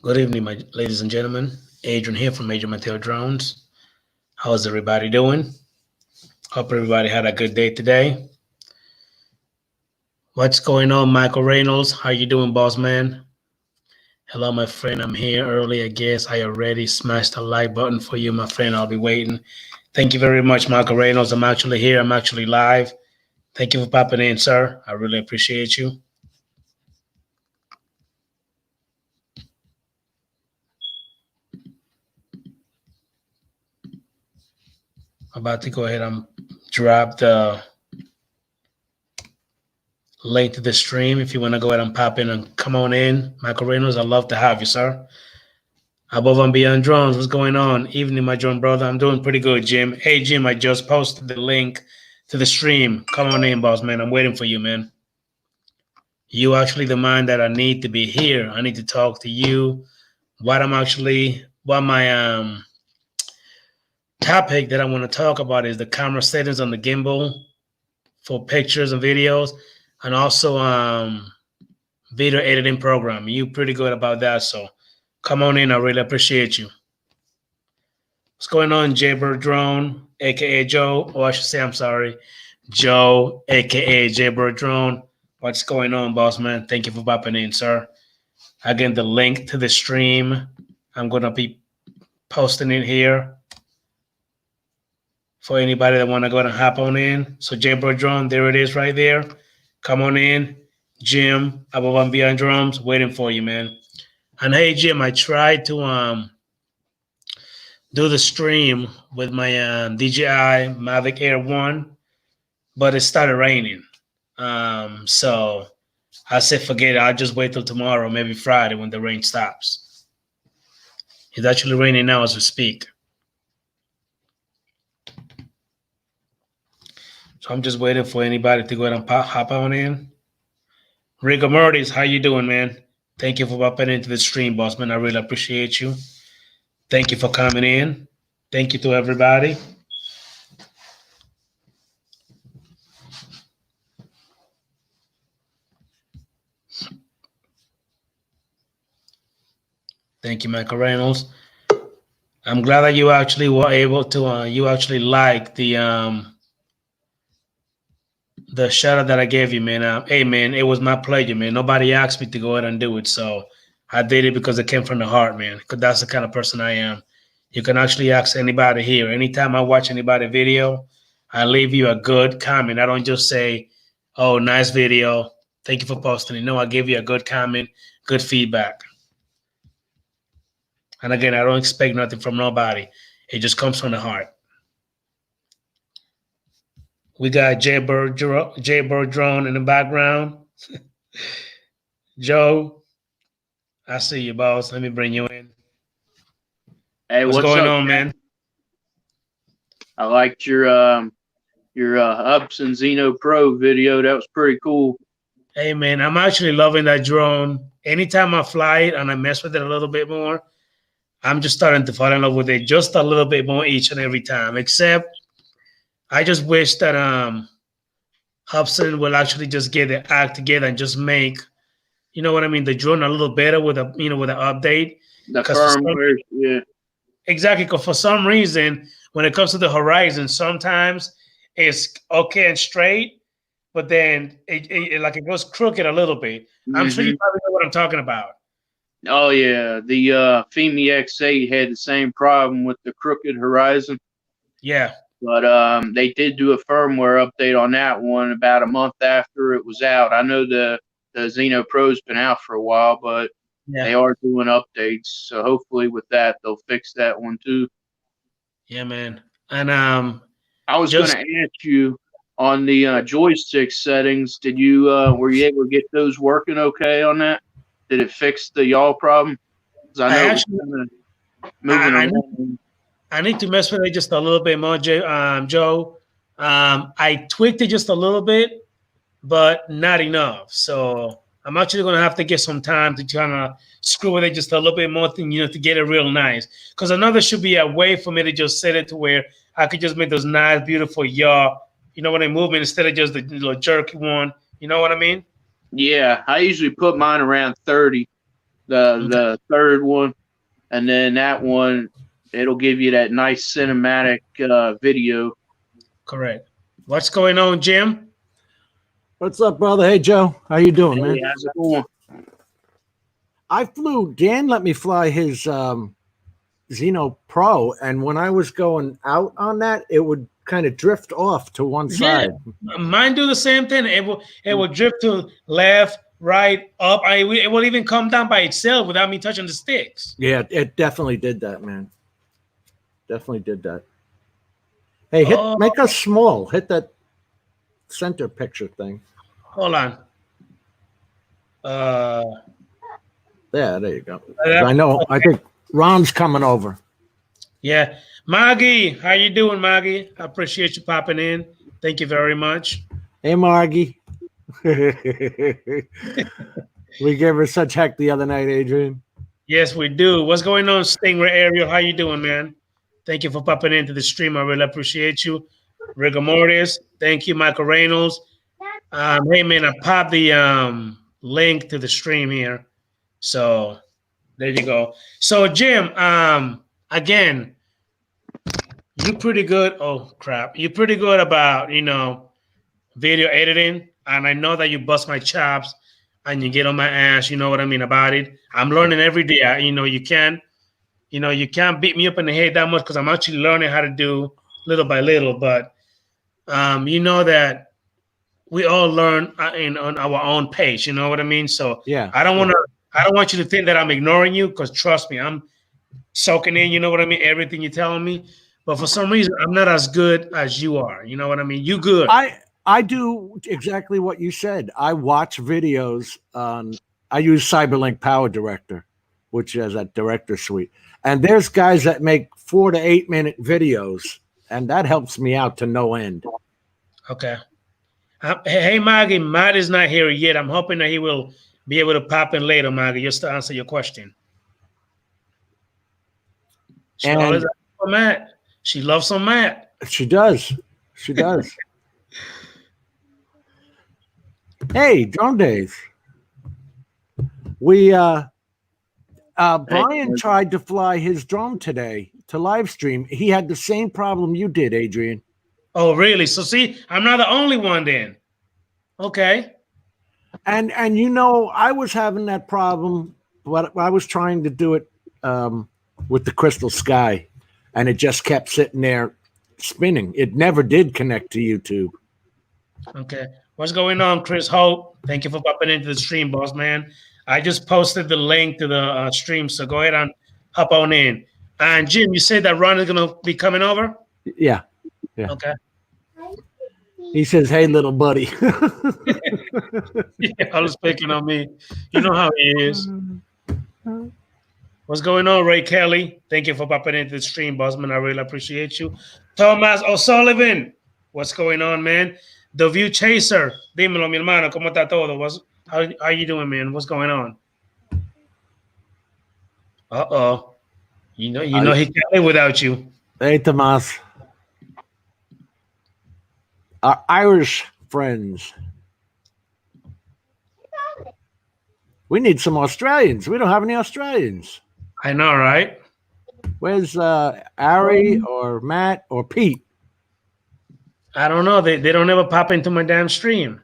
Good evening, my ladies and gentlemen. Adrian here from Major Mateo Drones. How's everybody doing? Hope everybody had a good day today. What's going on, Michael Reynolds? How you doing, boss man? Hello, my friend. I'm here early. I guess I already smashed the like button for you, my friend. I'll be waiting. Thank you very much, Michael Reynolds. I'm actually here. I'm actually live. Thank you for popping in, sir. I really appreciate you. I'm about to go ahead and drop the link to the stream if you want to go ahead and pop in and come on in. Michael Reynolds, I'd love to have you, sir. Above and Beyond Drones, what's going on? Evening, my drone brother. I'm doing pretty good, Jim. Hey, Jim, I just posted the link to the stream. Come on in, boss man. I'm waiting for you, man. You actually the man that I need to be here. I need to talk to you. What my topic that I want to talk about is the camera settings on the gimbal for pictures and videos, and also video editing program. You pretty good about that, so come on in. I really appreciate you. What's going on, Jaybird Drone, aka Joe? Oh, I should say I'm sorry, Joe, aka Jaybird Drone. What's going on, boss man? Thank you for popping in, sir. Again, the link to the stream, I'm gonna be posting it here for anybody that wanna go and hop on in. So Jaybird Drone, there it is right there. Come on in. Jim, Above and Beyond Drums, waiting for you, man. And hey, Jim, I tried to do the stream with my DJI Mavic Air 1, but it started raining. So I said, forget it. I'll just wait till tomorrow, maybe Friday when the rain stops. It's actually raining now as we speak. So I'm just waiting for anybody to go ahead and hop on in. Rigor Mortis, how you doing, man? Thank you for popping into the stream, boss man. I really appreciate you. Thank you for coming in. Thank you to everybody. Thank you, Michael Reynolds. I'm glad that you actually were able to. You actually liked the shout out that I gave you, man. Hey, man, it was my pleasure, man. Nobody asked me to go ahead and do it, so I did it because it came from the heart, man. Because that's the kind of person I am. You can actually ask anybody here. Anytime I watch anybody video, I leave you a good comment. I don't just say, "Oh, nice video. Thank you for posting it." No, I give you a good comment, good feedback. And again, I don't expect nothing from nobody. It just comes from the heart. We got Jaybird Drone in the background. Joe, I see you, boss. Let me bring you in. Hey, what's going on, man? I liked your Hubsan Zeno Pro video. That was pretty cool. Hey, man, I'm actually loving that drone. Anytime I fly it and I mess with it a little bit more, I'm just starting to fall in love with it just a little bit more each and every time. Except I just wish that Hubsan will actually just get the act together and just make, you know what I mean, the drone a little better with a with an update. The firmware, yeah. Exactly, because for some reason, when it comes to the Horizon, sometimes it's okay and straight, but then it goes crooked a little bit. I'm sure you probably know what I'm talking about. Oh yeah, the Fimi X8 had the same problem with the crooked Horizon. Yeah, but they did do a firmware update on that one about a month after it was out. I know the Zeno Pro's been out for a while, but they are doing updates. So hopefully with that they'll fix that one too. Yeah, man. And I was going to ask you on the joystick settings. Did you were you able to get those working okay on that? Did it fix the yaw problem? I know actually, moving around. I need to mess with it just a little bit more, Joe. I tweaked it just a little bit, but not enough. So I'm actually going to have to get some time to kind of screw with it just a little bit more, to get it real nice. Because another should be a way for me to just set it to where I could just make those nice, beautiful yaw, when I move it instead of just the little jerky one. You know what I mean? Yeah, I usually put mine around 30. the third one, and then that one it'll give you that nice cinematic video. Correct. What's going on, Jim? What's up, brother? Hey, Joe. How you doing, Hey, man? how's it going? I flew. Dan let me fly his Xeno Pro, and when I was going out on that, it would kind of drift off to one side. Mine do the same thing. It will drift to left, right, up. It will even come down by itself without me touching the sticks. Yeah, it definitely did that, man. Definitely did that. Hey, make us small. Hit that center picture thing. Hold on. There you go. I know. I think Ron's coming over. Yeah. Maggie, how you doing, Maggie? I appreciate you popping in. Thank you very much. Hey, Margie. We gave her such heck the other night, Adrian. Yes, we do. What's going on, Stingray Ariel? How you doing, man? Thank you for popping into the stream. I really appreciate you. Rigor Mortis, thank you, Michael Reynolds. Hey, man, I popped the link to the stream here. So there you go. So, Jim, again, you're pretty good. Oh, crap. You're pretty good about, video editing. And I know that you bust my chops and you get on my ass. You know what I mean about it. I'm learning every day. You can't beat me up in the head that much because I'm actually learning how to do little by little. But you know that we all learn on our own pace. You know what I mean? So yeah, I don't want you to think that I'm ignoring you, because trust me, I'm soaking in. You know what I mean? Everything you're telling me. But for some reason, I'm not as good as you are. You know what I mean? You good. I do exactly what you said. I watch videos on. I use Cyberlink Power Director, which is a director suite. And there's guys that make 4 to 8 minute videos, and that helps me out to no end. Okay. Hey, Maggie, Matt is not here yet. I'm hoping that he will be able to pop in later, Maggie, just to answer your question. She always asks for Matt. She loves some Matt. She does. She does. Hey, Drone Days. We Brian tried to fly his drone today to live stream. He had the same problem you did, Adrian. Oh, really? So see, I'm not the only one then. Okay. And I was having that problem, but I was trying to do it with the Crystal Sky, and it just kept sitting there spinning. It never did connect to YouTube. Okay. What's going on, Chris Hope? Thank you for popping into the stream, boss man. I just posted the link to the stream, so go ahead and hop on in. And Jim, you said that Ron is going to be coming over? Yeah. Yeah. Okay. He says, "Hey, little buddy." Yeah, I was picking on me. You know how he is. What's going on, Ray Kelly? Thank you for popping into the stream, bossman. I really appreciate you. Thomas O'Sullivan, what's going on, man? The View Chaser, dímelo, mi hermano, ¿cómo está todo? How you doing, man? What's going on? Uh-oh. You know he can't live without you. Hey, Tomas. Our Irish friends. We need some Australians. We don't have any Australians. I know, right? Where's Ari or Matt or Pete? I don't know. They don't ever pop into my damn stream.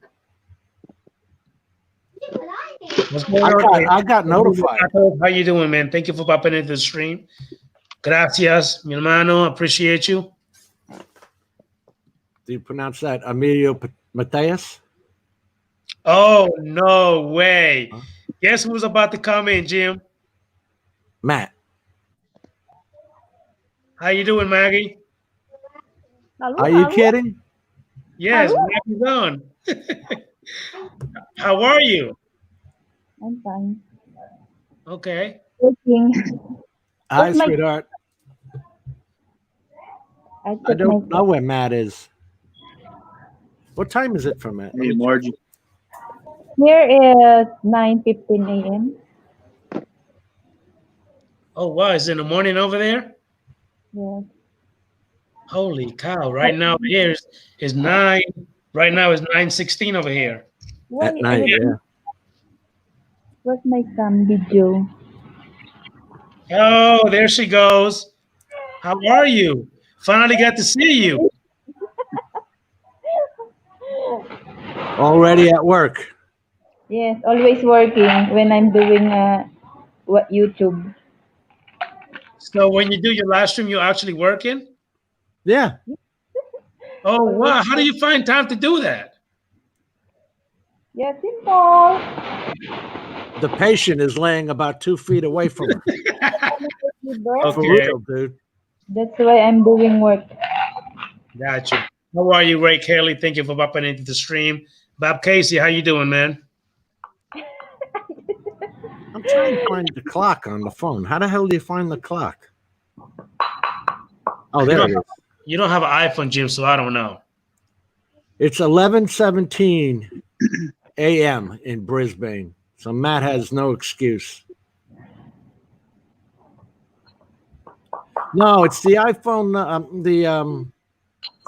I got notified. How you doing, man? Thank you for popping into the stream. Gracias, mi hermano. Appreciate you. Do you pronounce that Emilio Mateus? Oh, no way. Guess who's about to come in, Jim? Matt. How you doing, Maggie? Are you kidding? Yes, Maggie's on. How are you? I'm fine. Okay. Hi, sweetheart. I don't know where Matt is. What time is it for Matt? Hey, Margie. Here is 9:15 a.m. Oh, wow. Is it in the morning over there? Yes. Holy cow. Right now here is 9. Right now is 9:16 over here. At night, yeah. Where's my son video? Oh, there she goes. How are you? Finally got to see you. Already at work. Yes, always working when I'm doing what YouTube. So when you do your live stream, you're actually working? Yeah. Oh, wow. How do you find time to do that? Yeah, simple. The patient is laying about 2 feet away from her. Bro. For Okay. real, dude. That's why I'm doing work. Gotcha. How are you, Ray Kelly? Thank you for popping into the stream. Bob Casey, how you doing, man? I'm trying to find the clock on the phone. How the hell do you find the clock? Oh, there it is. You don't have an iPhone, Jim, so I don't know. It's 11:17 a.m. in Brisbane. So Matt has no excuse. No, it's the iPhone,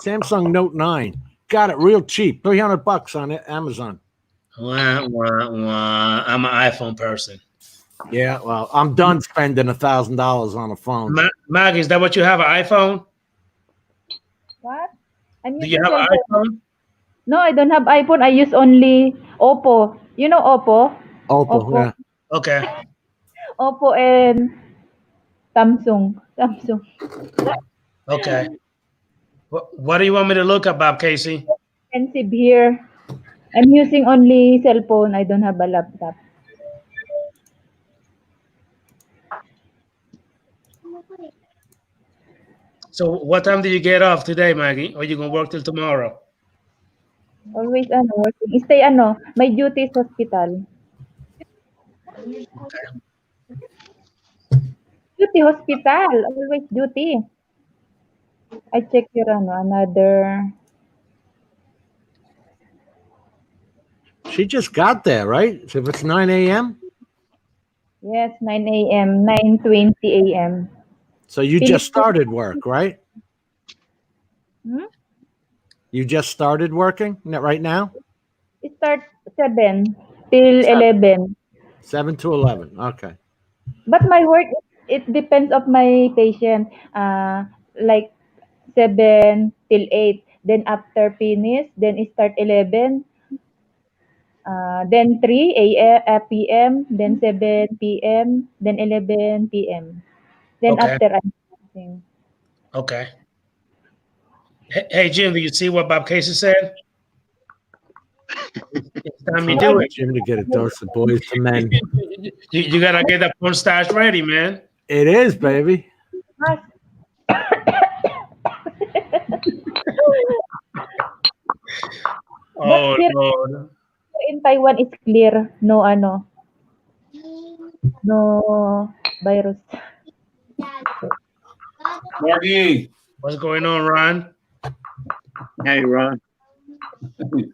Samsung Note 9. Got it real cheap, $300 on it, Amazon. Wah, wah, wah. I'm an iPhone person. Yeah, well, I'm done spending $1,000 on a phone. Maggie, is that what you have, an iPhone? What? I'm Do you using have an cellphone. iPhone? No, I don't have iPhone. I use only Oppo. You know Oppo? Oppo, yeah. Okay. Oppo and Samsung. Samsung. Okay. What do you want me to look up, Bob Casey? Expensive here. I'm using only cell phone. I don't have a laptop. So what time do you get off today, Maggie? Or you gonna work till tomorrow? Always working. Stay my duty is hospital. Duty hospital. Always duty. I check your another. She just got there, right? So if it's 9 a.m.? Yes, 9 a.m. 9:20 a.m. So you just started work, right? Hmm? You just started working right now? It starts 7 till 11. 7 to 11. Okay. But my work, it depends of my patient. Like 7 till 8. Then after finish, then it start 11. Then 3 p.m. Then 7 p.m. Then 11 p.m. Then Okay. after I'm finishing. Okay. Hey, Jim, do you see what Bob Casey said? It's time you do it. Jim to get a dose of boys to men. You gotta get that porn stash ready, man. It is, baby. Oh, here, Lord. in Taiwan, it's clear. No, no virus. Margie. What's going on, Ron? Hey, Ron. Hey,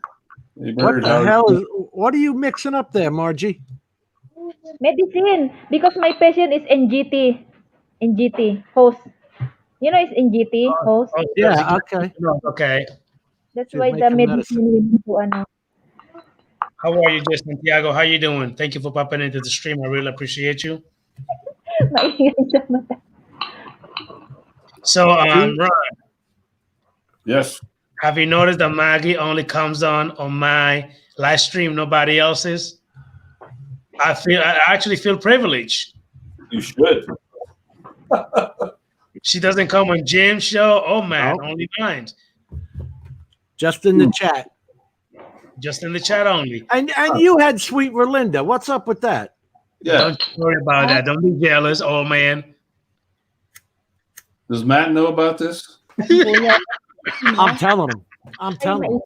What Bird, the hell is? What are you mixing up there, Margie? Medicine, because my patient is NGT host. You know, it's NGT host. Oh, Yeah, okay. Okay. That's She's why the making medicine will be to How are you, Jess Santiago? How you doing? Thank you for popping into the stream. I really appreciate you. maingay sa mata. So, Ron, Yes. have you noticed that Maggie only comes on my live stream, nobody else's? I actually feel privileged. You should. She doesn't come on Jim's show. Oh man, No. only mine. Just in the chat. Just in the chat only. And you had Sweet Relinda. What's up with that? Yeah. Don't worry about that. Don't be jealous, old man. Does Matt know about this? I'm telling him. I'm telling him.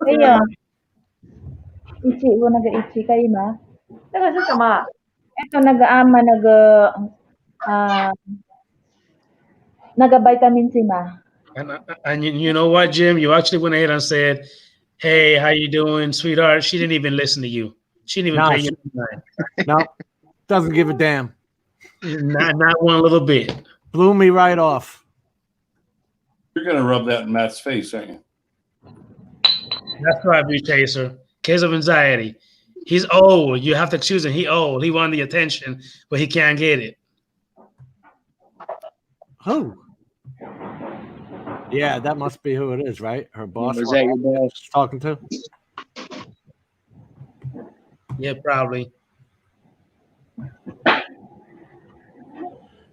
Kaya, ichi mo nag-ichi kayo ma. Taga sa sama. Ito nag-aama naga-vitamin C ma. And you know what, Jim? You actually went ahead and said, "Hey, how you doing, sweetheart?" She didn't even listen to you. She didn't even pay you mind. No, doesn't give a damn. Not one little bit. Blew me right off. You're gonna rub that in Matt's face, ain't you? That's right, Blue Chaser. Case of anxiety. He's old. You have to excuse him. He old. He wanted the attention, but he can't get it. Who? Yeah, that must be who it is, right? Her boss. Is that your boss? she's talking to? Yeah, probably.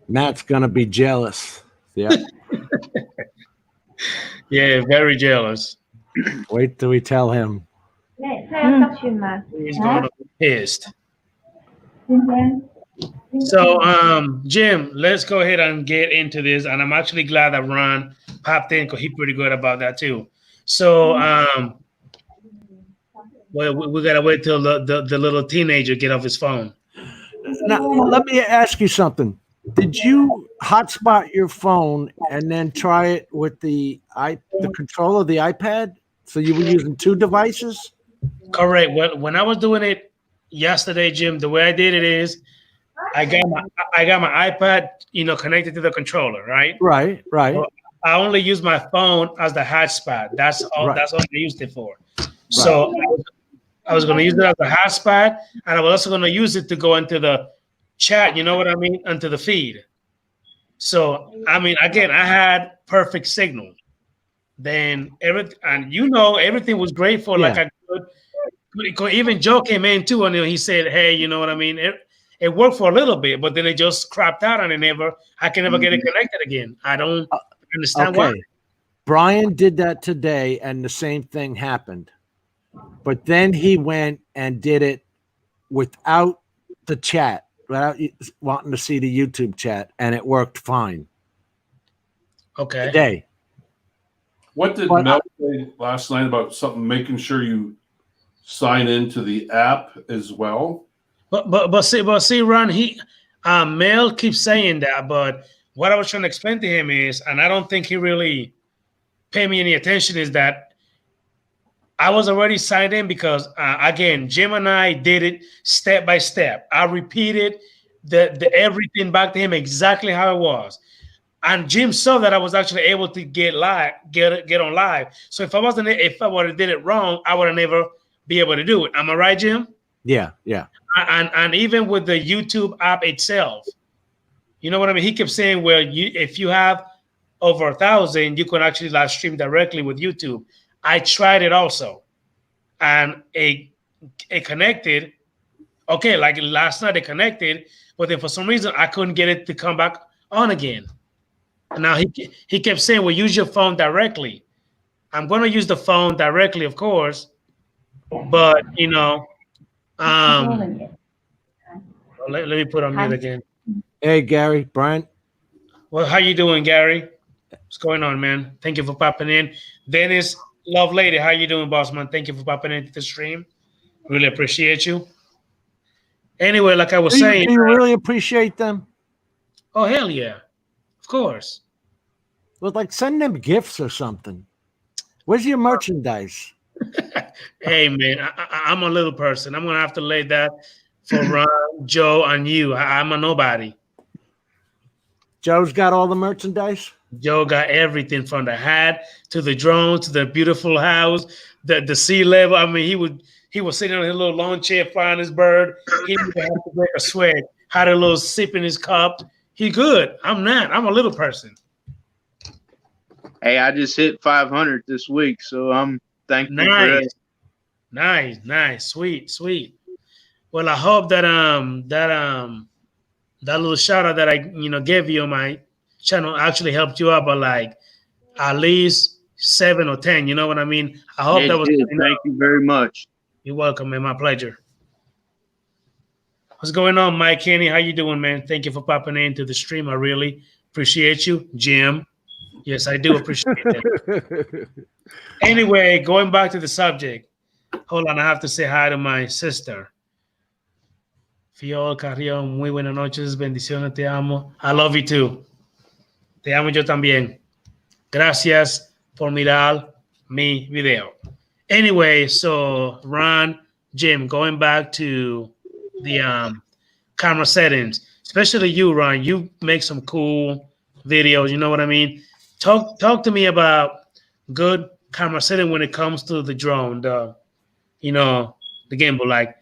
Matt's gonna be jealous. Yeah. Yeah, very jealous. Wait till we tell him. He's gonna be pissed. So, Jim, let's go ahead and get into this. And I'm actually glad that Ron popped in because he's pretty good about that too. So, well, we gotta wait till the little teenager get off his phone. Now, let me ask you something. Did you hotspot your phone and then try it with the control of the iPad? So you were using two devices? Correct. Well, when I was doing it yesterday, Jim, the way I did it is I got my iPad, connected to the controller, right? Right. So I only use my phone as the hotspot. That's all. Right. That's all I used it for. So I was going to use it as a hotspot, and I was also going to use it to go into the chat. You know what I mean? Into the feed. So I mean, again, I had perfect signal. Then everything was great for like a good. Even Joe came in too, and he said, "Hey, you know what I mean? It worked for a little bit, but then it just crapped out, and I can never get it connected again. I don't understand why." Brian did that today, and the same thing happened. But then he went and did it without the chat, without wanting to see the YouTube chat, and it worked fine. Okay. Today. What did Mel say last night about something making sure you sign into the app as well? But see, Ron, Mel keeps saying that, but what I was trying to explain to him is, and I don't think he really paid me any attention, is that I was already signed in because again, Jim and I did it step by step. I repeated the everything back to him exactly how it was. And Jim saw that I was actually able to get on live. So if I would have did it wrong, I would have never be able to do it. Am I right, Jim? Yeah. And even with the YouTube app itself, you know what I mean? He kept saying, well, if you have over 1,000, you can actually live stream directly with YouTube. I tried it also, and it connected. Okay, like last night it connected, but then for some reason I couldn't get it to come back on again. And now he kept saying, well, use your phone directly. I'm going to use the phone directly, of course, but let me put on mute again. Hey, Gary, Brian. Well, how you doing, Gary? What's going on, man? Thank you for popping in. Dennis, love lady, how you doing, boss man? Thank you for popping into the stream. Really appreciate you. Anyway, like I was saying, do you really appreciate them? Oh, hell yeah, of course. Well, like send them gifts or something. Where's your merchandise? Hey, man, I'm a little person. I'm gonna have to lay that for Ron, Joe, and you. I'm a nobody. Joe's got all the merchandise. Joe got everything from the hat to the drone to the beautiful house, the sea level. I mean, he was sitting on his little lawn chair flying his bird. He didn't have to break a sweat. Had a little sip in his cup. He good. I'm not. I'm a little person. Hey, I just hit 500 this week, so I'm thankful for that. Nice, sweet. Well, I hope that that little shout out that I gave you on my channel actually helped you out by like at least 7 or 10. You know what I mean? I hope that was. Thank you very much. You're welcome, man. My pleasure. What's going on, Mike Kenny? How you doing, man? Thank you for popping into the stream. I really appreciate you, Jim. Yes, I do appreciate that. Anyway, going back to the subject. Hold on, I have to say hi to my sister. Fiol Carrión, muy buenas noches, bendiciones, te amo. I love you too. Te amo yo también. Gracias por mirar mi video. Anyway, so Ron, Jim, going back to the camera settings, especially you, Ron, you make some cool videos. You know what I mean? Talk to me about good camera setting when it comes to the drone, the gimbal. Like,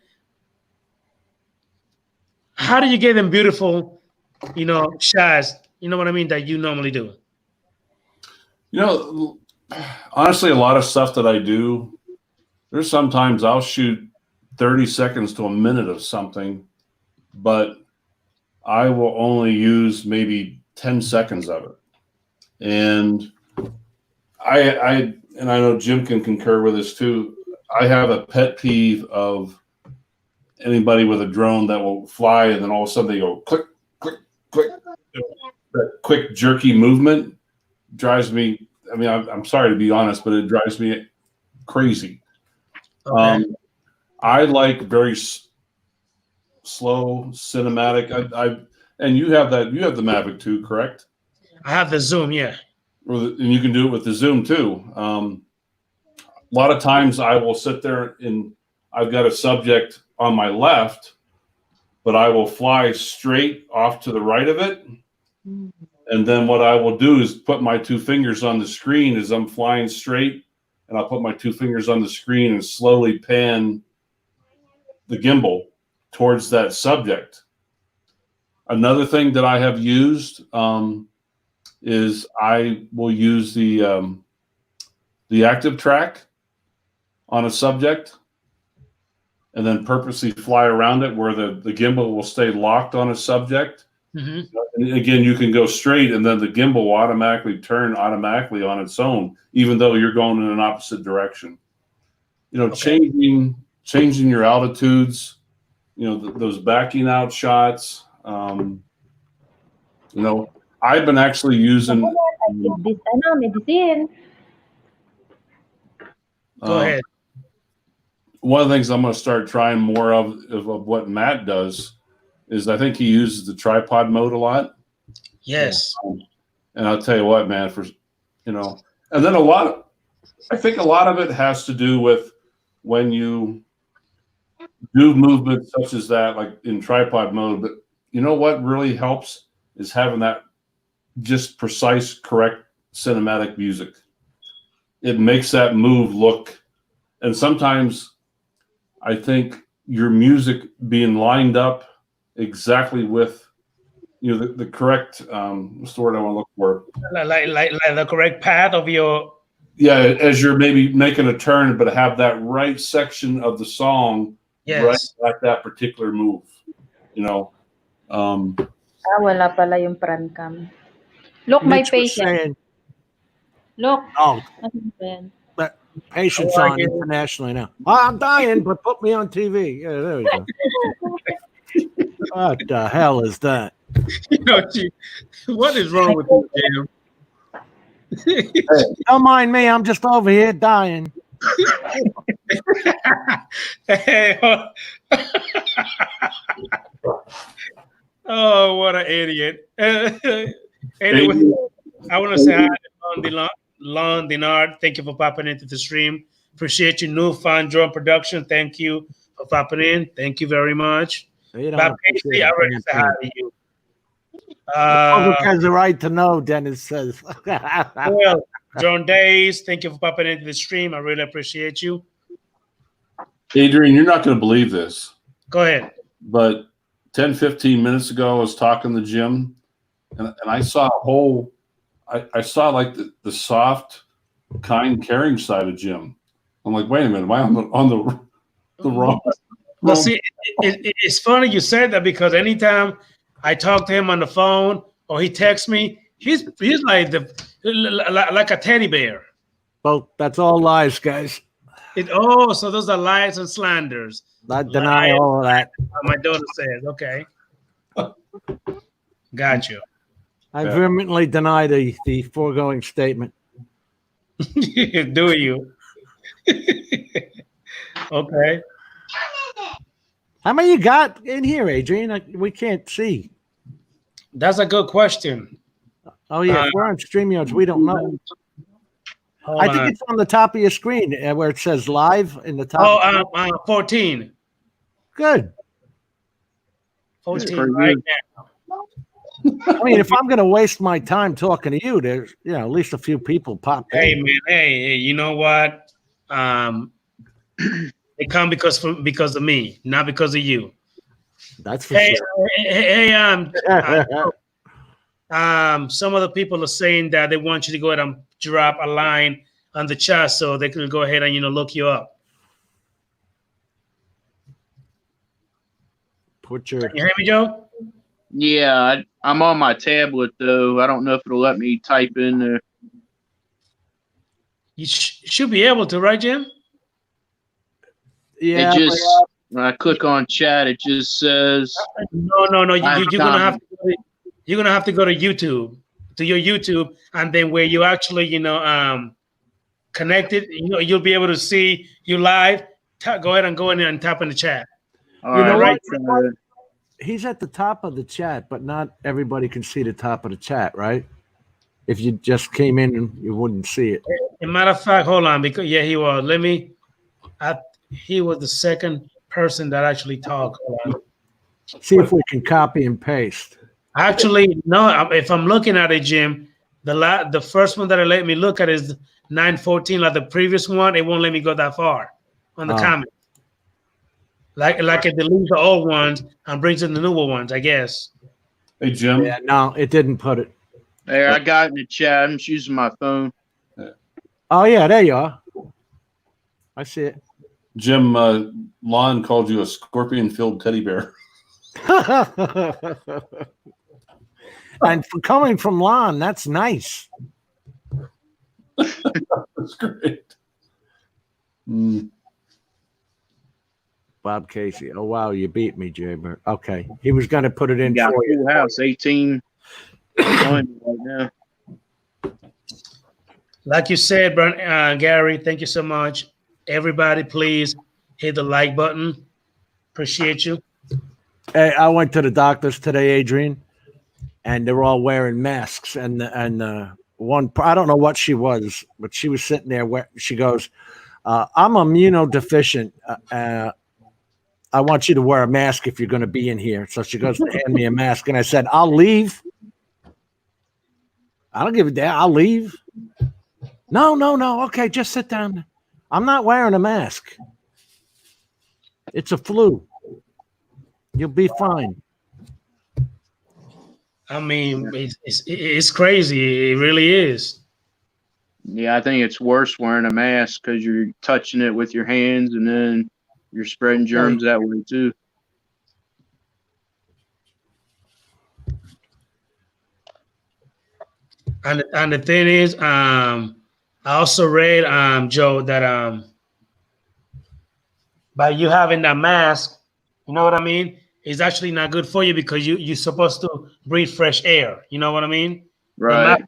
how do you get them beautiful, shots You know what I mean? That you normally do. You know, honestly, a lot of stuff that I do, there's sometimes I'll shoot 30 seconds to a minute of something, but I will only use maybe 10 seconds of it. And I know Jim can concur with this too. I have a pet peeve of anybody with a drone that will fly and then all of a sudden they go click, click, click. That quick jerky movement drives me. I mean, I'm sorry to be honest, but it drives me crazy. Okay. I like very slow cinematic. And you have that. You have the Mavic 2, correct? I have the Zoom, yeah. And you can do it with the Zoom too. A lot of times I will sit there and I've got a subject on my left, but I will fly straight off to the right of it. And then what I will do is put my 2 fingers on the screen as I'm flying straight, and I'll put my 2 fingers on the screen and slowly pan the gimbal towards that subject. Another thing that I have used is I will use the active track on a subject and then purposely fly around it where the gimbal will stay locked on a subject. Mm-hmm. And again, you can go straight and then the gimbal will automatically turn automatically on its own, even though you're going in an opposite direction. You know, Okay. changing your altitudes, you know, those backing out shots. You know, I've been actually using. I give this medicine. Go ahead. One of the things I'm going to start trying more of what Matt does is I think he uses the tripod mode a lot. Yes. And I'll tell you what, man, and then I think a lot of it has to do with when you do movements such as that, like in tripod mode. But you know what really helps is having that just precise, correct cinematic music. It makes that move look, and sometimes I think your music being lined up exactly with, you know, the correct what's the word I want to look for? Like the correct path of your. Yeah, as you're maybe making a turn, but have that right section of the song Yes. right at that particular move. You know. Wala pala yung pran cam. Look, my Mitch was patient. saying, Look. oh, Ano ba yan? that patient's How are on you? internationally now. Oh, I'm dying, but put me on TV. Yeah, there we go. What the hell is that? You know, what is wrong with you, Jim? Don't mind me. I'm just over here dying. Hey, oh, what an idiot. Anyway, I want to say hi to Lon Dinard. Thank you for popping into the stream. Appreciate your newfound drone production. Thank you for popping in. Thank you very much. You Bob Casey, I already said hi to you. Public has the right to know, Dennis says. Well, Drone Days, thank you for popping into the stream. I really appreciate you. Adrian, you're not going to believe this, Go ahead. but 10, 15 minutes ago, I was talking to Jim, and I saw I saw like the soft, kind, caring side of Jim. I'm like, wait a minute, am I on the wrong? Well, see, it's funny you said that because anytime I talk to him on the phone or he texts me, he's like like a teddy bear. Well, that's all lies, guys. So those are lies and slanders. I deny all of that. My daughter says, okay. Got you. I vehemently deny the foregoing statement. Do you? Okay. How many you got in here, Adrian? We can't see. That's a good question. Oh, yeah. If we're on StreamYards, we don't know. Hold I think on. it's on the top of your screen where it says live in the top. 14. Good. 14 right now. I mean, if I'm going to waste my time talking to you, there's, at least a few people pop in. Hey, man. Hey, you know what? They come because of me, not because of you. That's for sure. Hey, some of the people are saying that they want you to go ahead and drop a line on the chat so they can go ahead and look you up. Put your. Can you hear me, Joe? Yeah, I'm on my tablet though. I don't know if it'll let me type in there. You should be able to, right, Jim? Yeah, It just when I click on chat, it just says No. You're gonna have to go to YouTube, to your YouTube, and then where you actually, connected, you'll be able to see you live. Go ahead and go in there and tap in the chat. all right. he's at the top of the chat, but not everybody can see the top of the chat, right? If you just came in, you wouldn't see it. As a matter of fact, hold on, because he was. He was the second person that actually talked. Hold on. See if we can copy and paste. Actually, no. If I'm looking at it, Jim, the first one that it let me look at is 914. Like the previous one, it won't let me go that far on the comments. Like it deletes the old ones and brings in the newer ones, I guess. Hey, Jim. Yeah, no, it didn't put it. There, I got in the chat. I'm just using my phone. Oh yeah, there you are. I see it. Jim, Lon called you a scorpion-filled teddy bear. And for coming from Lon, that's nice. That's great. Bob Casey. Oh wow, you beat me, Jaybird. Okay, he was going to put it in Got for you. Full House 18 right now. Like you said, Gary, thank you so much. Everybody, please hit the like button. Appreciate you. Hey, I went to the doctors today, Adrian, and they're all wearing masks. And one, I don't know what she was, but she was sitting there where she goes, I'm immunodeficient. I want you to wear a mask if you're going to be in here. So she goes to hand me a mask, and I said, I'll leave. I don't give a damn. I'll leave. No. Okay, just sit down. I'm not wearing a mask. It's a flu. You'll be fine. I mean, it's crazy. It really is. Yeah, I think it's worse wearing a mask because you're touching it with your hands and then you're spreading germs that way too. And the thing is, I also read, Joe, that by you having that mask, you know what I mean? It's actually not good for you because you're supposed to breathe fresh air. You know what I mean? Right.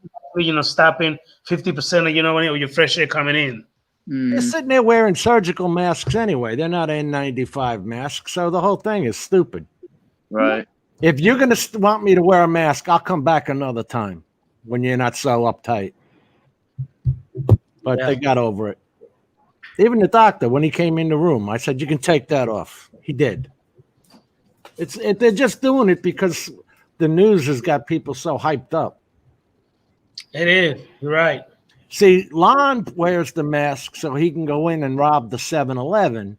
Stopping 50% of your fresh air coming in. They're sitting there wearing surgical masks anyway. They're not N95 masks, so the whole thing is stupid. Right. If you're going to want me to wear a mask, I'll come back another time when you're not so uptight. But they got over it. Even the doctor, when he came in the room, I said, you can take that off. He did. They're just doing it because the news has got people so hyped up. It is. You're right. See, Lon wears the mask so he can go in and rob the 7-Eleven.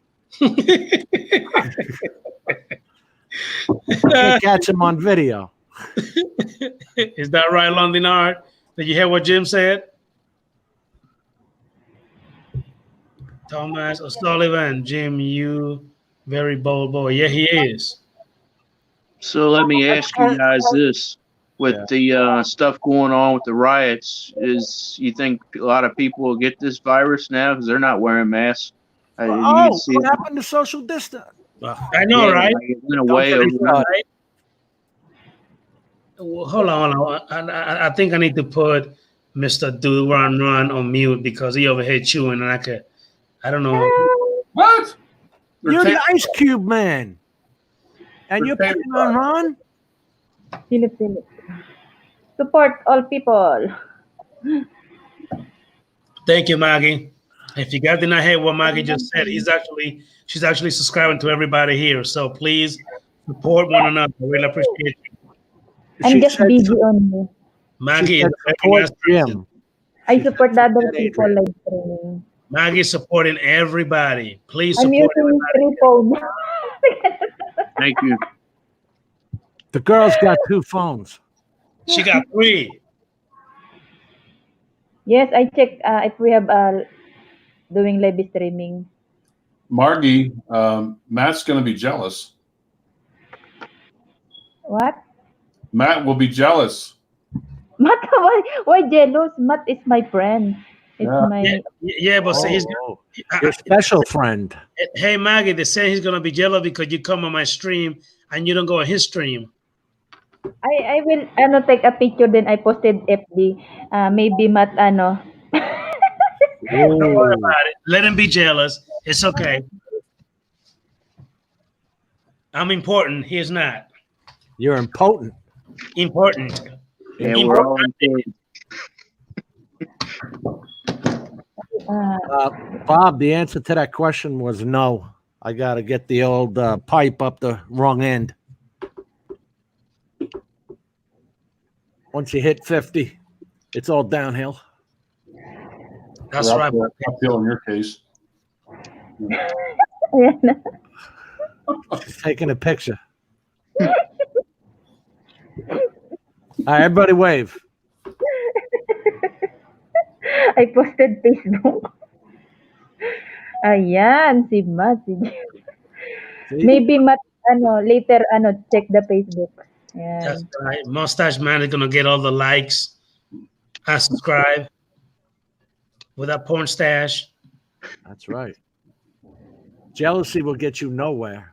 Can't catch him on video. Is that right, Londinard? Did you hear what Jim said? Thomas O'Sullivan, Jim, you very bold boy. Yeah, he is. So let me ask you guys this. With the stuff going on with the riots, you think a lot of people will get this virus now because they're not wearing masks? What happened to social distance? I know, right? Like it went away overnight. Well, hold on. I think I need to put Mr. Do Run on mute because he over here chewing, and I don't know. What? You're the Ice Cube man, and you're putting on Ron? Philip. Support all people. Thank you, Maggie. If you guys did not hear what Maggie just said, she's actually subscribing to everybody here. So please support one another. I really appreciate you. I'm just busy on me. Maggie is support Jim. I support the other people like training. Maggie is supporting everybody. Please I'm support using everybody. 3 phones. Thank you. The girl's got 2 phones. She got 3. Yes, I checked if we have doing live streaming. Margie, Matt's going to be jealous. What? Matt will be jealous. Matt, why jealous? Matt is my friend. It's Yeah. my Yeah, but say he's Oh, your special friend. hey Maggie, they say he's gonna be jealous because you come on my stream and you don't go on his stream. I will take a picture then I posted FB. Maybe Matt Don't worry about it. Let him be jealous. It's okay. I'm important. He is not. You're impotent. Important. Yeah, we're all important. Bob, the answer to that question was no. I got to get the old pipe up the wrong end. Once you hit 50, it's all downhill. That's Or right. uphill in your case. She's taking a picture. All right, everybody wave. I posted Facebook. Ayan, si Matt. See? Maybe Matt, later, check the Facebook. That's Ayan. right. Mustache Man is gonna get all the likes and subscribe with that porn stash. That's right. Jealousy will get you nowhere.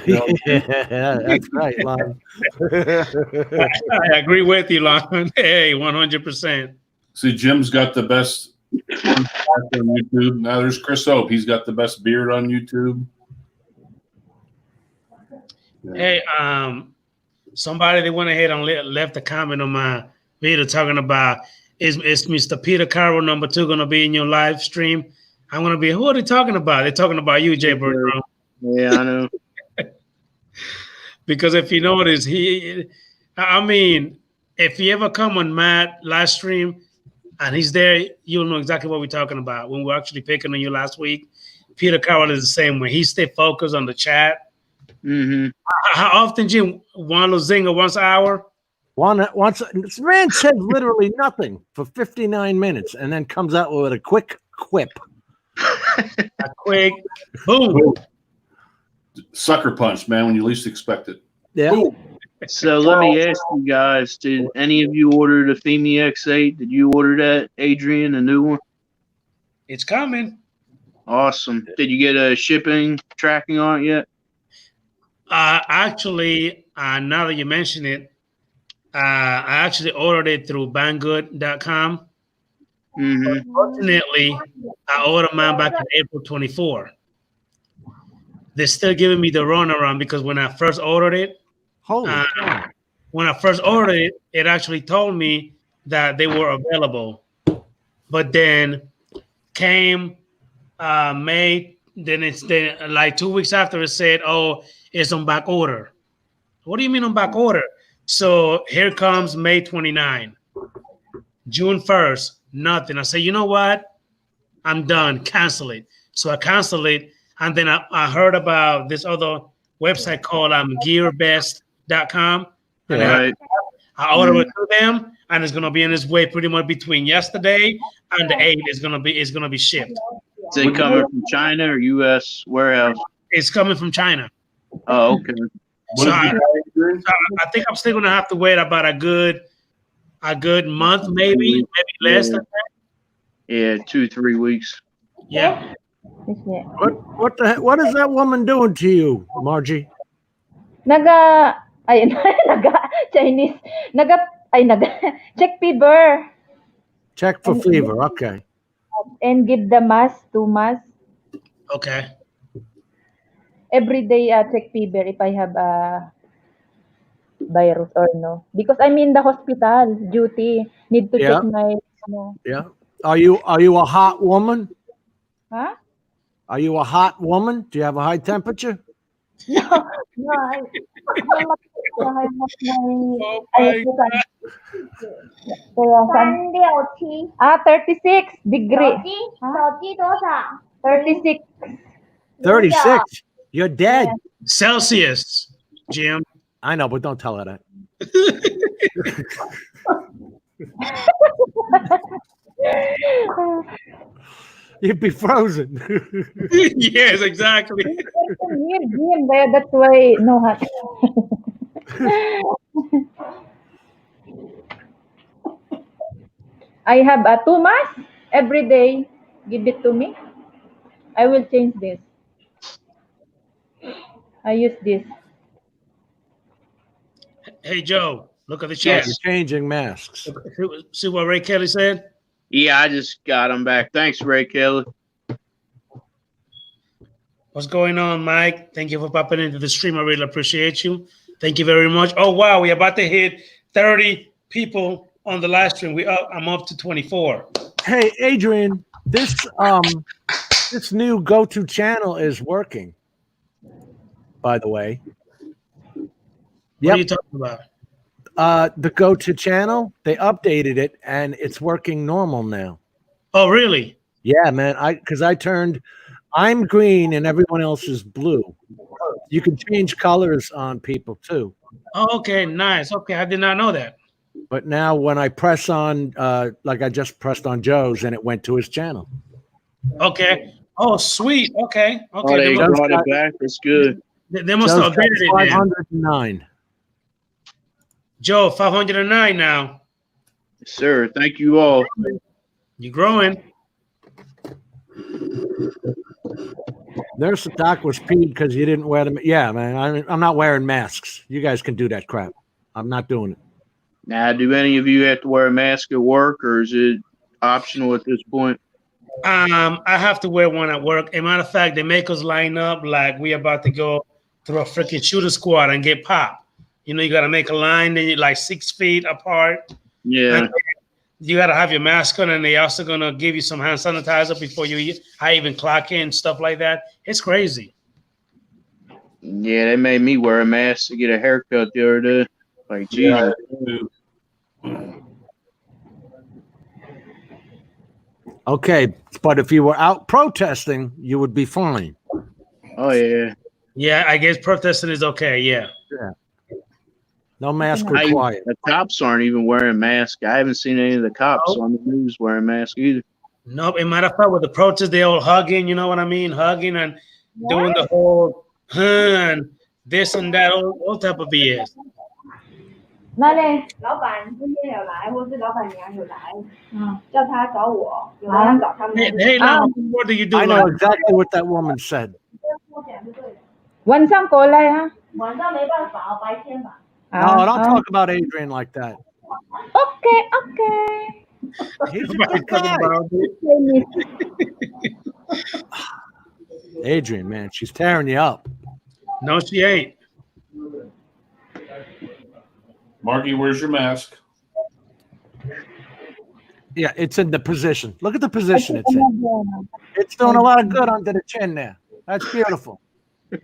Yeah, that's right, Lon. I agree with you, Lon. Hey, 100%. See, Jim's got the best on YouTube. Now there's Chris Hope. He's got the best beard on YouTube. Hey, somebody they went ahead and left a comment on my video talking about is Mr. Peter Carroll #2 gonna be in your live stream? I'm gonna be. Who are they talking about? They're talking about you, Jay Bergeron. Yeah, I know. Because if you notice, I mean, if you ever come on Matt live stream and he's there, you'll know exactly what we're talking about. When we're actually picking on you last week, Peter Carroll is the same way. He stay focused on the chat. Mm-hmm. How often, Jim? One little zinger once an hour? Once this man says literally nothing for 59 minutes and then comes out with a quick quip. A quick boom. Sucker punch, man, when you least expect it. Yeah. Ooh. So let me ask you guys: did any of you order the Femi X8? Did you order that, Adrian, a new one? It's coming. Awesome. Did you get a shipping tracking on it yet? Actually, now that you mention it, I actually ordered it through Banggood.com. Mm-hmm. Unfortunately, I ordered mine back in April 24. They're still giving me the runaround because when I first ordered it, Holy cow. when I first ordered it, it actually told me that they were available. But then came May, then like 2 weeks after it said, oh, it's on back order. What do you mean on back order? So here comes May 29, June 1st, nothing. I say, you know what? I'm done. Cancel it. So I canceled it. And then I heard about this other website called gearbest.com. And Right. I ordered it to them, and it's gonna be in its way pretty much between yesterday and the 8th. It's gonna be shipped. Is it coming from China or U.S. warehouse? It's coming from China. Oh, okay. What So did you guys do? I think I'm still gonna have to wait about a good month, maybe less than that. Yeah, 2-3 weeks. Yeah. What is that woman doing to you, Margie? Chinese. Check fever Check for fever. Okay. and give the mask, 2 masks. Okay. Every day, check fever if I have a virus or no. Because I'm in the hospital duty. Need to Yeah. check my, Yeah. Are you a hot woman? huh? Are you a hot woman? Do you have a high temperature? No, I have Oh my, my God. Kaya 36 degree. 36. 36. You're dead. Celsius, Jim. I know, but don't tell her that. You'd be frozen. Yes, exactly. Here, Jim, kaya that's why no hot. I have a 2 masks every day. Give it to me. I will change this. I use this. Hey, Joe, look at the Yeah, chat. Yes. you're changing masks. See what Ray Kelly said? Yeah, I just got them back. Thanks, Ray Kelly. What's going on, Mike? Thank you for popping into the stream. I really appreciate you. Thank you very much. Oh, wow. We're about to hit 30 people on the live stream. I'm up to 24. Hey, Adrian, this new go-to channel is working. By the way, What are you talking about? the go-to channel, they updated it and it's working normal now. Oh, really? Yeah, man. I'm green and everyone else is blue. You can change colors on people too. Oh, okay. Nice. Okay. I did not know that. But now when I press on, like I just pressed on Joe's and it went to his channel. Okay. Oh, sweet. Okay. Oh, Okay. they They must, brought it back. That's good. they must Joe's have updated it then. 509. Joe, 509 now. Yes, sir. Thank you all. You're growing. There's the doc was peed because you didn't wear them. Yeah, man. I'm not wearing masks. You guys can do that crap. I'm not doing it. Now, do any of you have to wear a mask at work, or is it optional at this point? I have to wear one at work. As a matter of fact, they make us line up like we about to go through a freaking shooter squad and get popped. You know, you got to make a line, then you're like 6 feet apart. Yeah. And you got to have your mask on, and they also going to give you some hand sanitizer before you eat. I even clock in, stuff like that. It's crazy. Yeah, they made me wear a mask to get a haircut the other day. Like, Jesus. Okay, but if you were out protesting, you would be fine. Oh, yeah. Yeah, I guess protesting is okay. Yeah. No mask I- required. The cops aren't even wearing masks. I haven't seen any of the cops Oh. on the news wearing masks either. Nope. As a matter of fact, with the protests, they all hugging, you know what I mean? Hugging and doing the whole and this and that, all type of BS. 那嘞，老板今天有来，或是老板娘有来，嗯，叫他找我，有人找他们。 Hey, Lama, what do you do? I know Lama? exactly what that woman said. 我讲就对了， wansang kulay ha. 晚上没办法，白天吧。 No, Ah, don't ah. talk about Adrian like that. Okay, okay. He's a Everybody's good talking guy. about it. Chinese. Adrian, man, she's tearing you up. No, she ain't. Margie, where's your mask? Yeah, it's in the position. Look at the position it's in. It's doing a lot of good under the chin there. That's beautiful. It's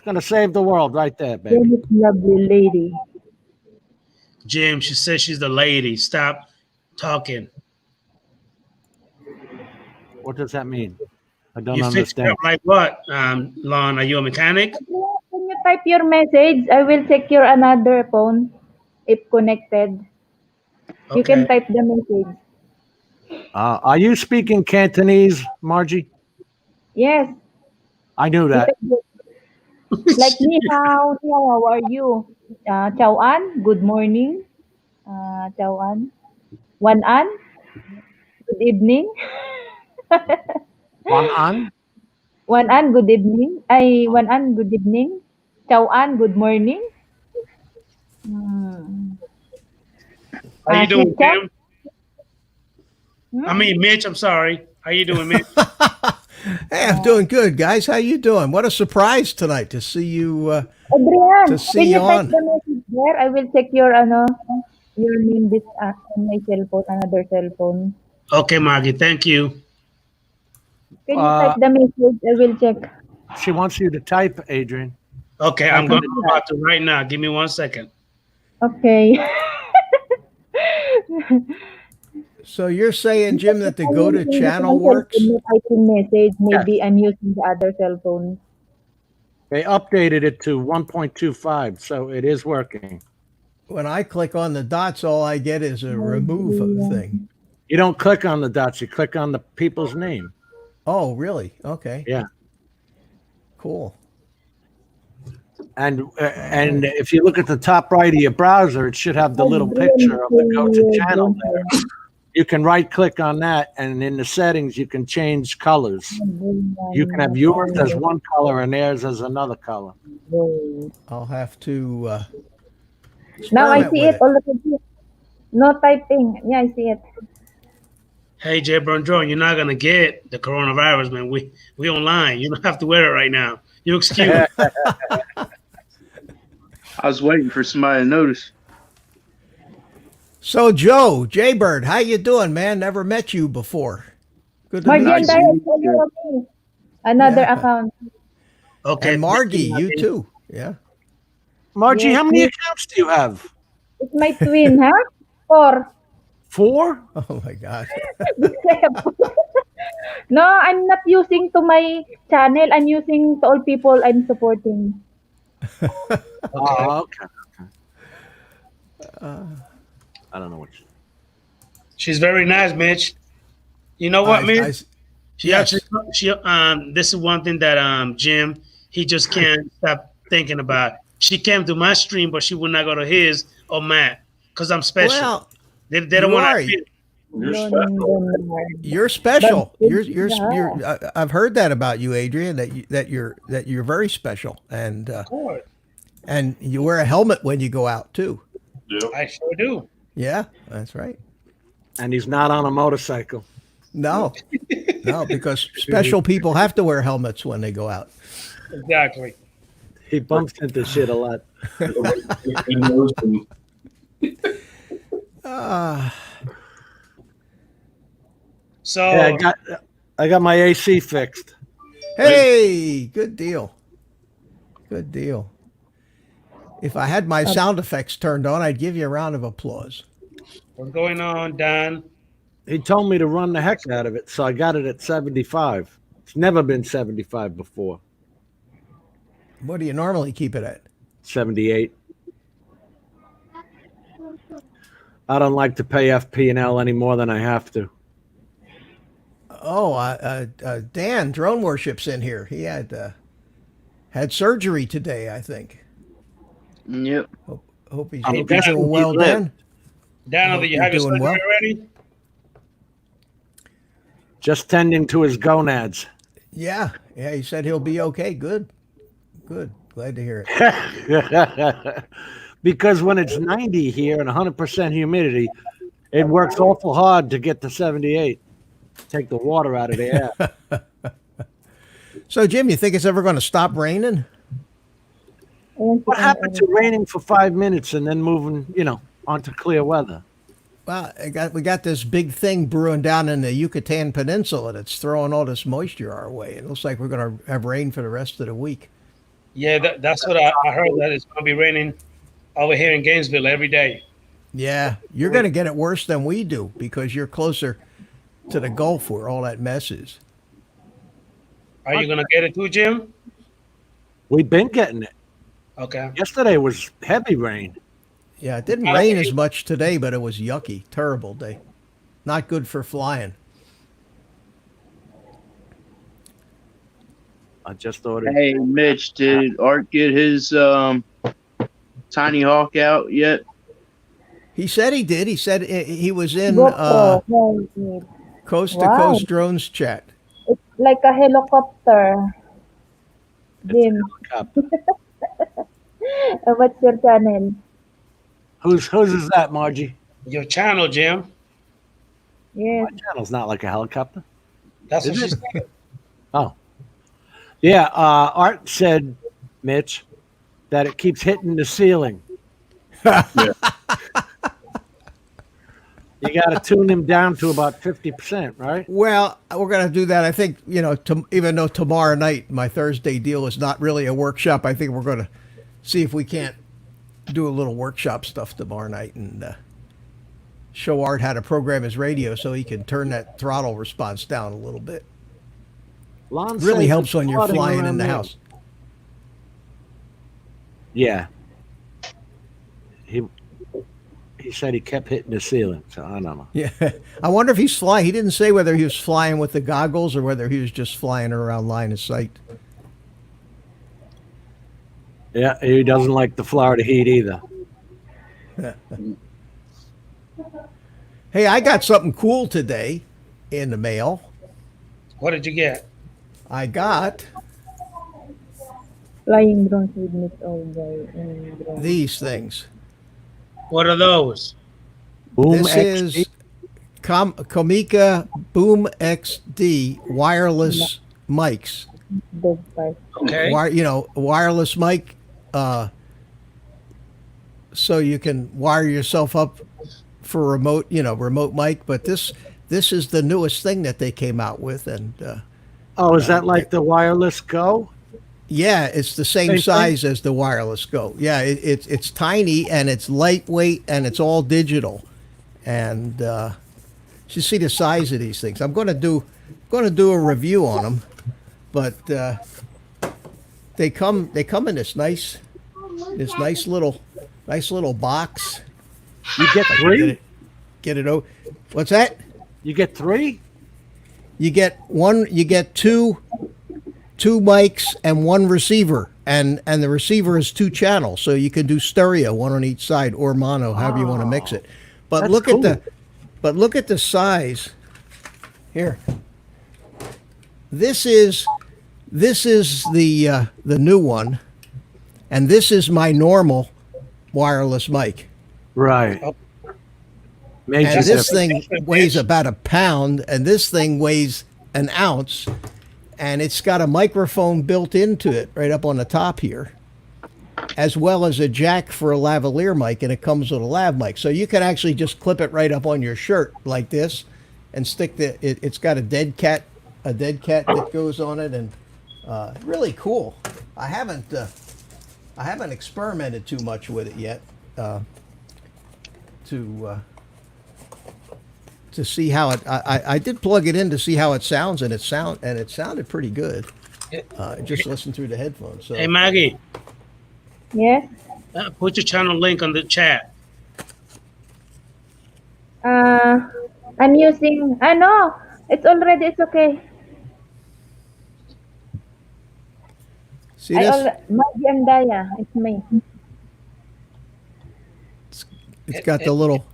gonna save the world right there, baby. Very lovely lady. Jim, she says she's the lady. Stop talking. What does that mean? I don't You fix it understand. up like what, Lon? Are you a mechanic? Can you type your message? I will check your another phone if connected. You can Okay. type the message. Are you speaking Cantonese, Margie? Yes. I knew that. Like ni hao, how are you? Chào An, good morning. Chào An. Wan An, good evening. Wan An? Wan An, good evening. Ay, Wan An, good evening. Chào An, good morning. How you doing, Sister? Jim? I mean, Mitch, I'm sorry. How you doing, Mitch? Hey, I'm doing good, guys. How you doing? What a surprise tonight to see you. Adrian, To see can you you type on. the message there? I will check your name this on my cell phone, another cell phone. Okay, Maggie, thank you. Can you type the message? I will check. She wants you to type, Adrian. Okay, I'm going to right now. Give me 1 second. Okay. So you're saying, Jim, that the go to channel works? When you type in message, maybe I'm using the other cell phone. They updated it to 1.25, so it is working. When I click on the dots, all I get is a remove thing. You don't click on the dots, you click on the people's name. Oh, really? Okay. Yeah. Cool. And if you look at the top right of your browser, it should have the little picture of the go-to channel there. You can right-click on that, and in the settings, you can change colors. You can have yours as one color and theirs as another color. I'll have to. Now I experiment see with it already. No typing. Yeah, I see it. Hey, Jay Brandron, you're not gonna get the coronavirus, man. We online. You don't have to wear it right now. You excuse. I was waiting for somebody to notice. So, Joe, Jaybird, how you doing, man? Never met you before. Good to meet Margie and Nice. you. Diane, follow me. Another Yeah. account. Okay, And Margie, you too. Yeah. Margie, Yes, how many yes. accounts do you have? It's my twin, huh? 4. 4? Oh my God. No, I'm not using to my channel. I'm using to all people I'm supporting. Oh, okay. I don't know what. She's very nice, Mitch. You know what, Mitch? I- She yes. actually this is one thing that Jim he just can't stop thinking about. She came to my stream, but she would not go to his or Matt because I'm special. Well, they don't you want are. to. You're special. You're special. But- You're I've heard that about you, Adrian. That you're very special, and you wear a helmet when you go out too. Yep. I sure do. Yeah, that's right. And he's not on a motorcycle. No, no, because special people have to wear helmets when they go out. Exactly. He bumps into shit a lot. So Yeah, I got my AC fixed. Hey, good deal. Good deal. If I had my sound effects turned on, I'd give you a round of applause. what's going on, Don? He told me to run the heck out of it, so I got it at 75. It's never been 75 before. What do you normally keep it at? 78. I don't like to pay FP&L any more than I have to. Oh, Dan, Drone Worship's in here. He had surgery today, I think. Yep. Hope he's I'm doing guessing he well, lived. Dan. Don, do you have your Doing surgery well. already? Just tending to his gonads. Yeah, he said he'll be okay. Good. Glad to hear it. Because when it's 90 here and 100% humidity, it works awful hard to get to 78. Take the water out of the air. So, Jim, you think it's ever going to stop raining? What happened to raining for 5 minutes and then moving, onto clear weather? Well, we got this big thing brewing down in the Yucatan Peninsula that's throwing all this moisture our way. It looks like we're going to have rain for the rest of the week. Yeah, that's what I heard. That it's going to be raining over here in Gainesville every day. Yeah, you're going to get it worse than we do because you're closer to the Gulf where all that mess is. Are you going to get it too, Jim? We've been getting it. Okay. Yesterday was heavy rain. Yeah, it didn't rain as much today, but it was yucky. Terrible day. Not good for flying. I just thought it. Hey, Mitch, did Art get his Tiny Hawk out yet? He said he did. He said he was in GoPro. Coast to Wow. Coast Drones chat. It's like a helicopter. Jim, what's your channel? Whose is that, Margie? Your channel, Jim. Yes. My channel's not like a helicopter. That's what Is she it? said. Oh. Yeah, Art said, Mitch, that it keeps hitting the ceiling. You got to tune him down to about 50%, right? Well, we're going to do that. I think, even though tomorrow night, my Thursday deal is not really a workshop, I think we're going to see if we can't do a little workshop stuff tomorrow night and show Art how to program his radio so he can turn that throttle response down a little bit. Lon Really says helps it's when you're flooding flying around in the there. house. Yeah. He said he kept hitting the ceiling, so I don't know. Yeah. I wonder if he's flying. He didn't say whether he was flying with the goggles or whether he was just flying around line of sight. Yeah, he doesn't like the Florida heat either. Hey, I got something cool today in the mail. What did you get? I got Flying drones with Miss Olga and drone. these things. What are those? Boom This XD. is Comica Boom XD wireless mics. Dog park. Okay. Wireless mic, so you can wire yourself up for remote mic. But this is the newest thing that they came out with, and Oh, is that like the wireless Go? yeah, it's the same Same size as the wireless Go. Yeah, it's tiny and it's lightweight and it's all digital, and you see the size of these things. I'm going to do a review on them, but they come in this nice little box. You get three? Get it over. What's that? You get three? You get one. You get two mics and one receiver, and the receiver is 2 channels, so you can do stereo, one on each side, or mono, however you want to mix it. But That's look cool. at the size. Here. This is the new one, and this is my normal wireless mic. Right. Makes And a this difference. thing weighs about a pound, and this thing weighs an ounce, and it's got a microphone built into it right up on the top here, as well as a jack for a lavalier mic, and it comes with a lav mic. So you can actually just clip it right up on your shirt like this, and stick it's got a dead cat that goes on it, and really cool. I haven't experimented too much with it yet. To see how it, I did plug it in to see how it sounds, and it sounded pretty good. Just listen through the headphones. So Hey, Maggie, Yes. put your channel link on the chat. I'm using. No, it's okay. see this? Maggie and Daya. It's me. It's got the little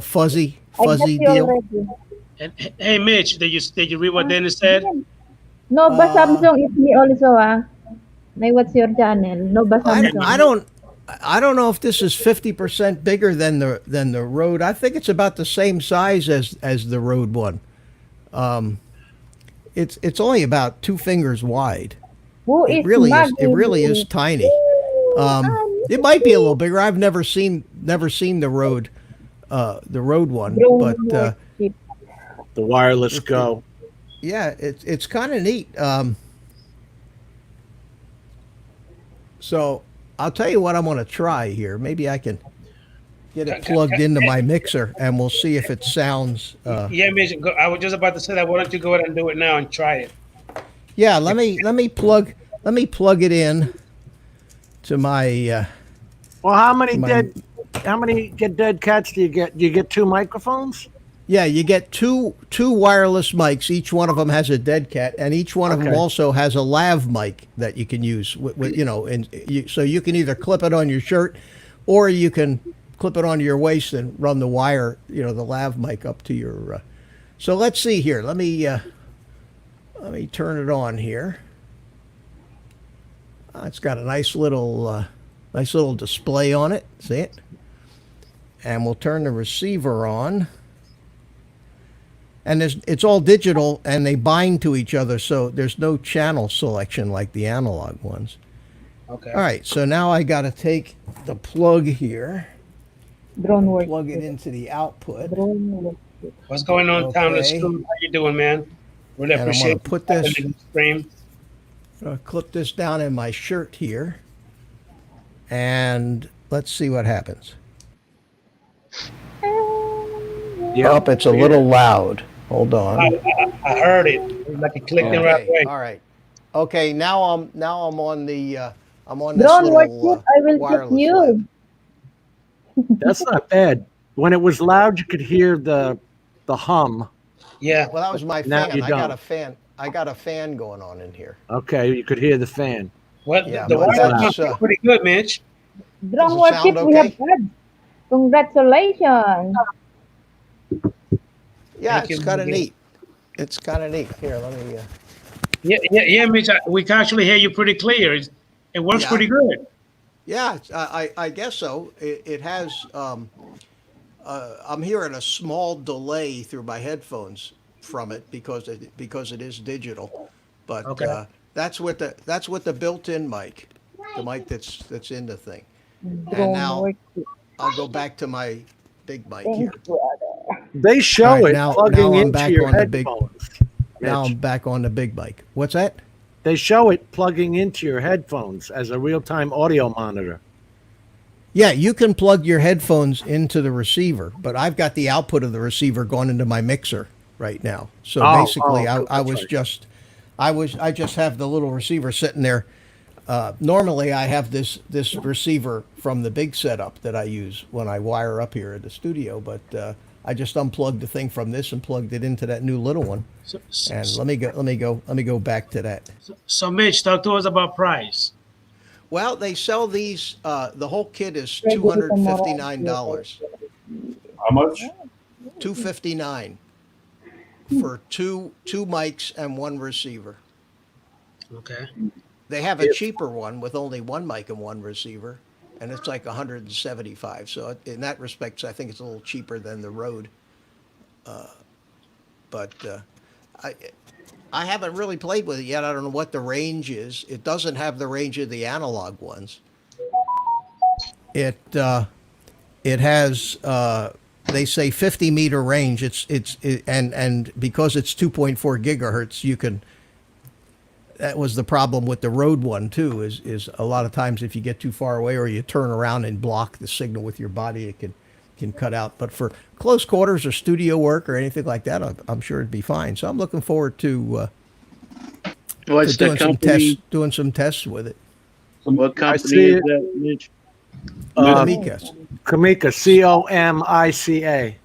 fuzzy I got you deal. already. And, hey, Mitch, did you read what Dennis said? No, but Samsung is me also. May what's your channel? No, but Samsung. I don't know if this is 50% bigger than the Rode. I think it's about the same size as the Rode one. It's only about 2 fingers wide. Who It is really is. Maggie? It really is tiny. It might be a little bigger. I've never seen the Rode one, but The wireless Go. yeah, it's kind of neat. So I'll tell you what I'm going to try here. Maybe I can get it plugged into my mixer, and we'll see if it sounds. Yeah, Mitch, I was just about to say that. Why don't you go ahead and do it now and try it? Yeah, let me plug it in to my. Well, how many My- dead cats do you get? Do you get 2 microphones? Yeah, you get two wireless mics. Each one of them has a dead cat, and each one of them Okay. also has a lav mic that you can use. So you can either clip it on your shirt, or you can clip it onto your waist and run the wire, the lav mic up to your. So let's see here. Let me turn it on here. It's got a nice little display on it. See it? And we'll turn the receiver on. And it's all digital, and they bind to each other, so there's no channel selection like the analog ones. Okay. All right, so now I got to take the plug here, Drone work. plug it into the output, Drone work. What's going on, Town? Okay. How you doing, man? Really And I'm appreciate gonna put this- the stream. clip this down in my shirt here, and let's see what happens. Yep. It's a little loud. Hold on. I heard it. It was like it clicked in right Okay, away. all right. Okay, now I'm on the I'm on this Drone little worship, I will tip wireless you. lab. That's not bad. When it was loud, you could hear the hum. Yeah. Well, that was my Now fan. you I got don't. a fan. I got a fan going on in here. Okay, you could hear the fan. Well, Yeah, the but wireless that's, must be pretty good, Mitch. Drone it worship, sound we have okay? buds. Congratulations. Yeah, Thank it's you, kind of Miguel. neat. It's kind of neat. Here, let me. Yeah, Mitch. We can actually hear you pretty clear. It works Yeah. pretty good. Yeah, I guess so. It has. I'm hearing a small delay through my headphones from it because it is digital, but Okay. that's with the built-in mic, the mic that's in the thing. Drone now- worship. I'll go back to my big mic here. Thanks, brother. They show All right, it now plugging I'm into back your on the big- headphones. Now Mitch. I'm back on the big mic. What's that? They show it plugging into your headphones as a real-time audio monitor. Yeah, you can plug your headphones into the receiver, but I've got the output of the receiver going into my mixer right now. So basically, I that's was right. just, I just have the little receiver sitting there. Normally, I have this receiver from the big setup that I use when I wire up here at the studio, but I just unplugged the thing from this and plugged it into that new little one. And let me go back to that. So, Mitch, talk to us about price. Well, they sell these. The whole kit is Ready $259. How much? $259 for two mics and one receiver. Okay. They have a cheaper one with only one mic and one receiver, and it's like $175. So in that respect, I think it's a little cheaper than the Rode. But I haven't really played with it yet. I don't know what the range is. It doesn't have the range of the analog ones. It has they say 50-meter range. And because it's 2.4 gigahertz, you can. That was the problem with the Rode one too. Is a lot of times if you get too far away or you turn around and block the signal with your body, it can cut out. But for close quarters or studio work or anything like that, I'm sure it'd be fine. So I'm looking forward to What's the company? doing some tests with it. What I company see is it. that, Mitch? Amicus. Kamika, Comica.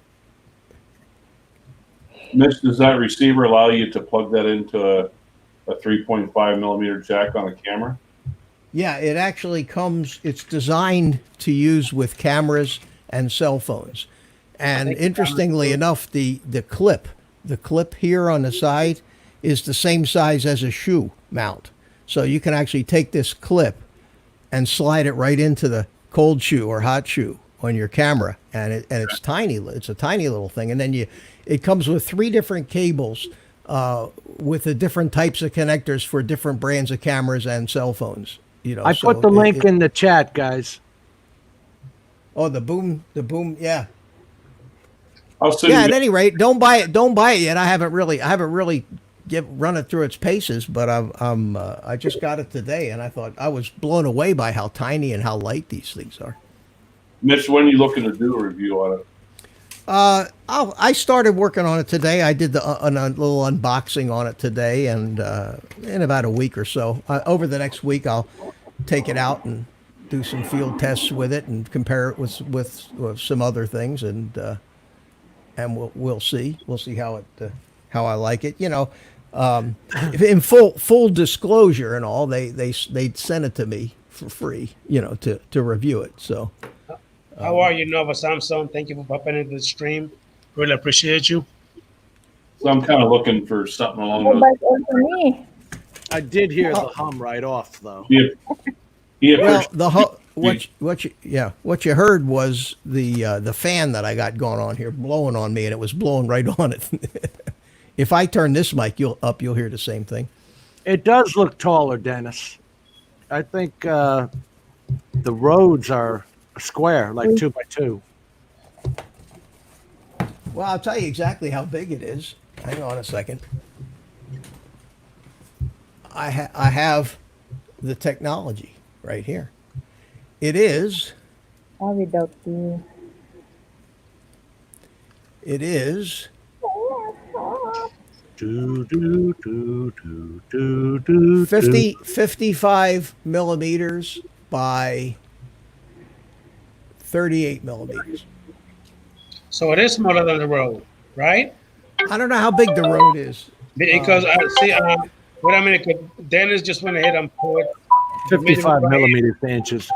Mitch, does that receiver allow you to plug that into a 3.5 millimeter jack on a camera? Yeah, it actually comes. It's designed to use with cameras and cell phones. And interestingly enough, the clip here on the side is the same size as a shoe mount. So you can actually take this clip and slide it right into the cold shoe or hot shoe on your camera, and it's tiny. It's a tiny little thing, and then it comes with 3 different cables with the different types of connectors for different brands of cameras and cell phones. I put the link in the chat, guys. Oh, the boom, yeah. I'll send Yeah, you at any rate, don't buy it yet. I haven't really run it through its paces, but I just got it today, and I thought I was blown away by how tiny and how light these things are. Mitch, when are you looking to do a review on it? I started working on it today. I did a little unboxing on it today, and in about a week or so, over the next week, I'll take it out and do some field tests with it and compare it with some other things, and we'll see how I like it. In full disclosure and all, they sent it to me for free, to review it. So. How are you, Nova Samsung? Thank you for popping into the stream. Really appreciate you. So I'm kind of looking for something along How those. about also me? I did hear the hum right off, though. Well, what you heard was the fan that I got going on here blowing on me, and it was blowing right on it. If I turn this mic you'll hear the same thing. It does look taller, Dennis. I think the roads are square, like 2x2. Well, I'll tell you exactly how big it is. Hang on a second. I have the technology right here. It is Without you. Do, do, do, do, do, do, 55 millimeters by 38 millimeters. So it is smaller than the road, right? I don't know how big the road is. Because I see. Wait a minute. 'Cause Dennis just went ahead and put 55 millimeters to inches.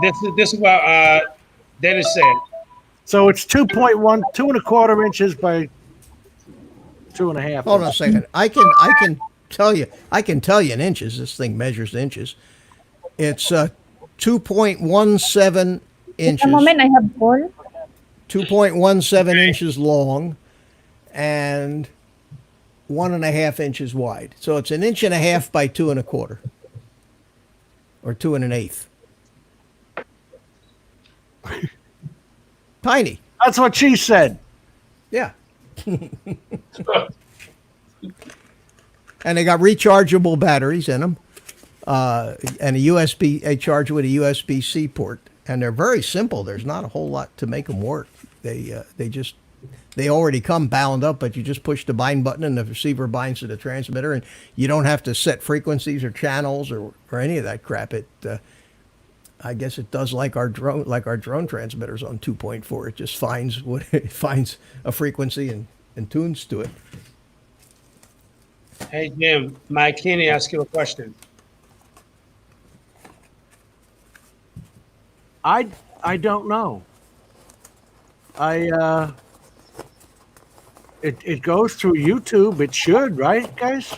This is what Dennis said. So it's 2.1, 2.25 inches by 2.5. Hold on a second. I can tell you in inches. This thing measures inches. It's 2.17 Just a moment, inches. I have call. 2.17 inches long and 1.5 inches wide. So it's 1.5 inches by 2.25 or 2 1/8. Tiny. That's what she said. Yeah. And they got rechargeable batteries in them, and a charger with a USB-C port, and they're very simple. There's not a whole lot to make them work. They already come bound up, but you just push the bind button and the receiver binds to the transmitter, and you don't have to set frequencies or channels or any of that crap. I guess it does like our drone transmitters on 2.4. It just finds a frequency and tunes to it. Hey Jim, Mike Kinney asked you a question. I don't know. It goes through YouTube. It should, right, guys?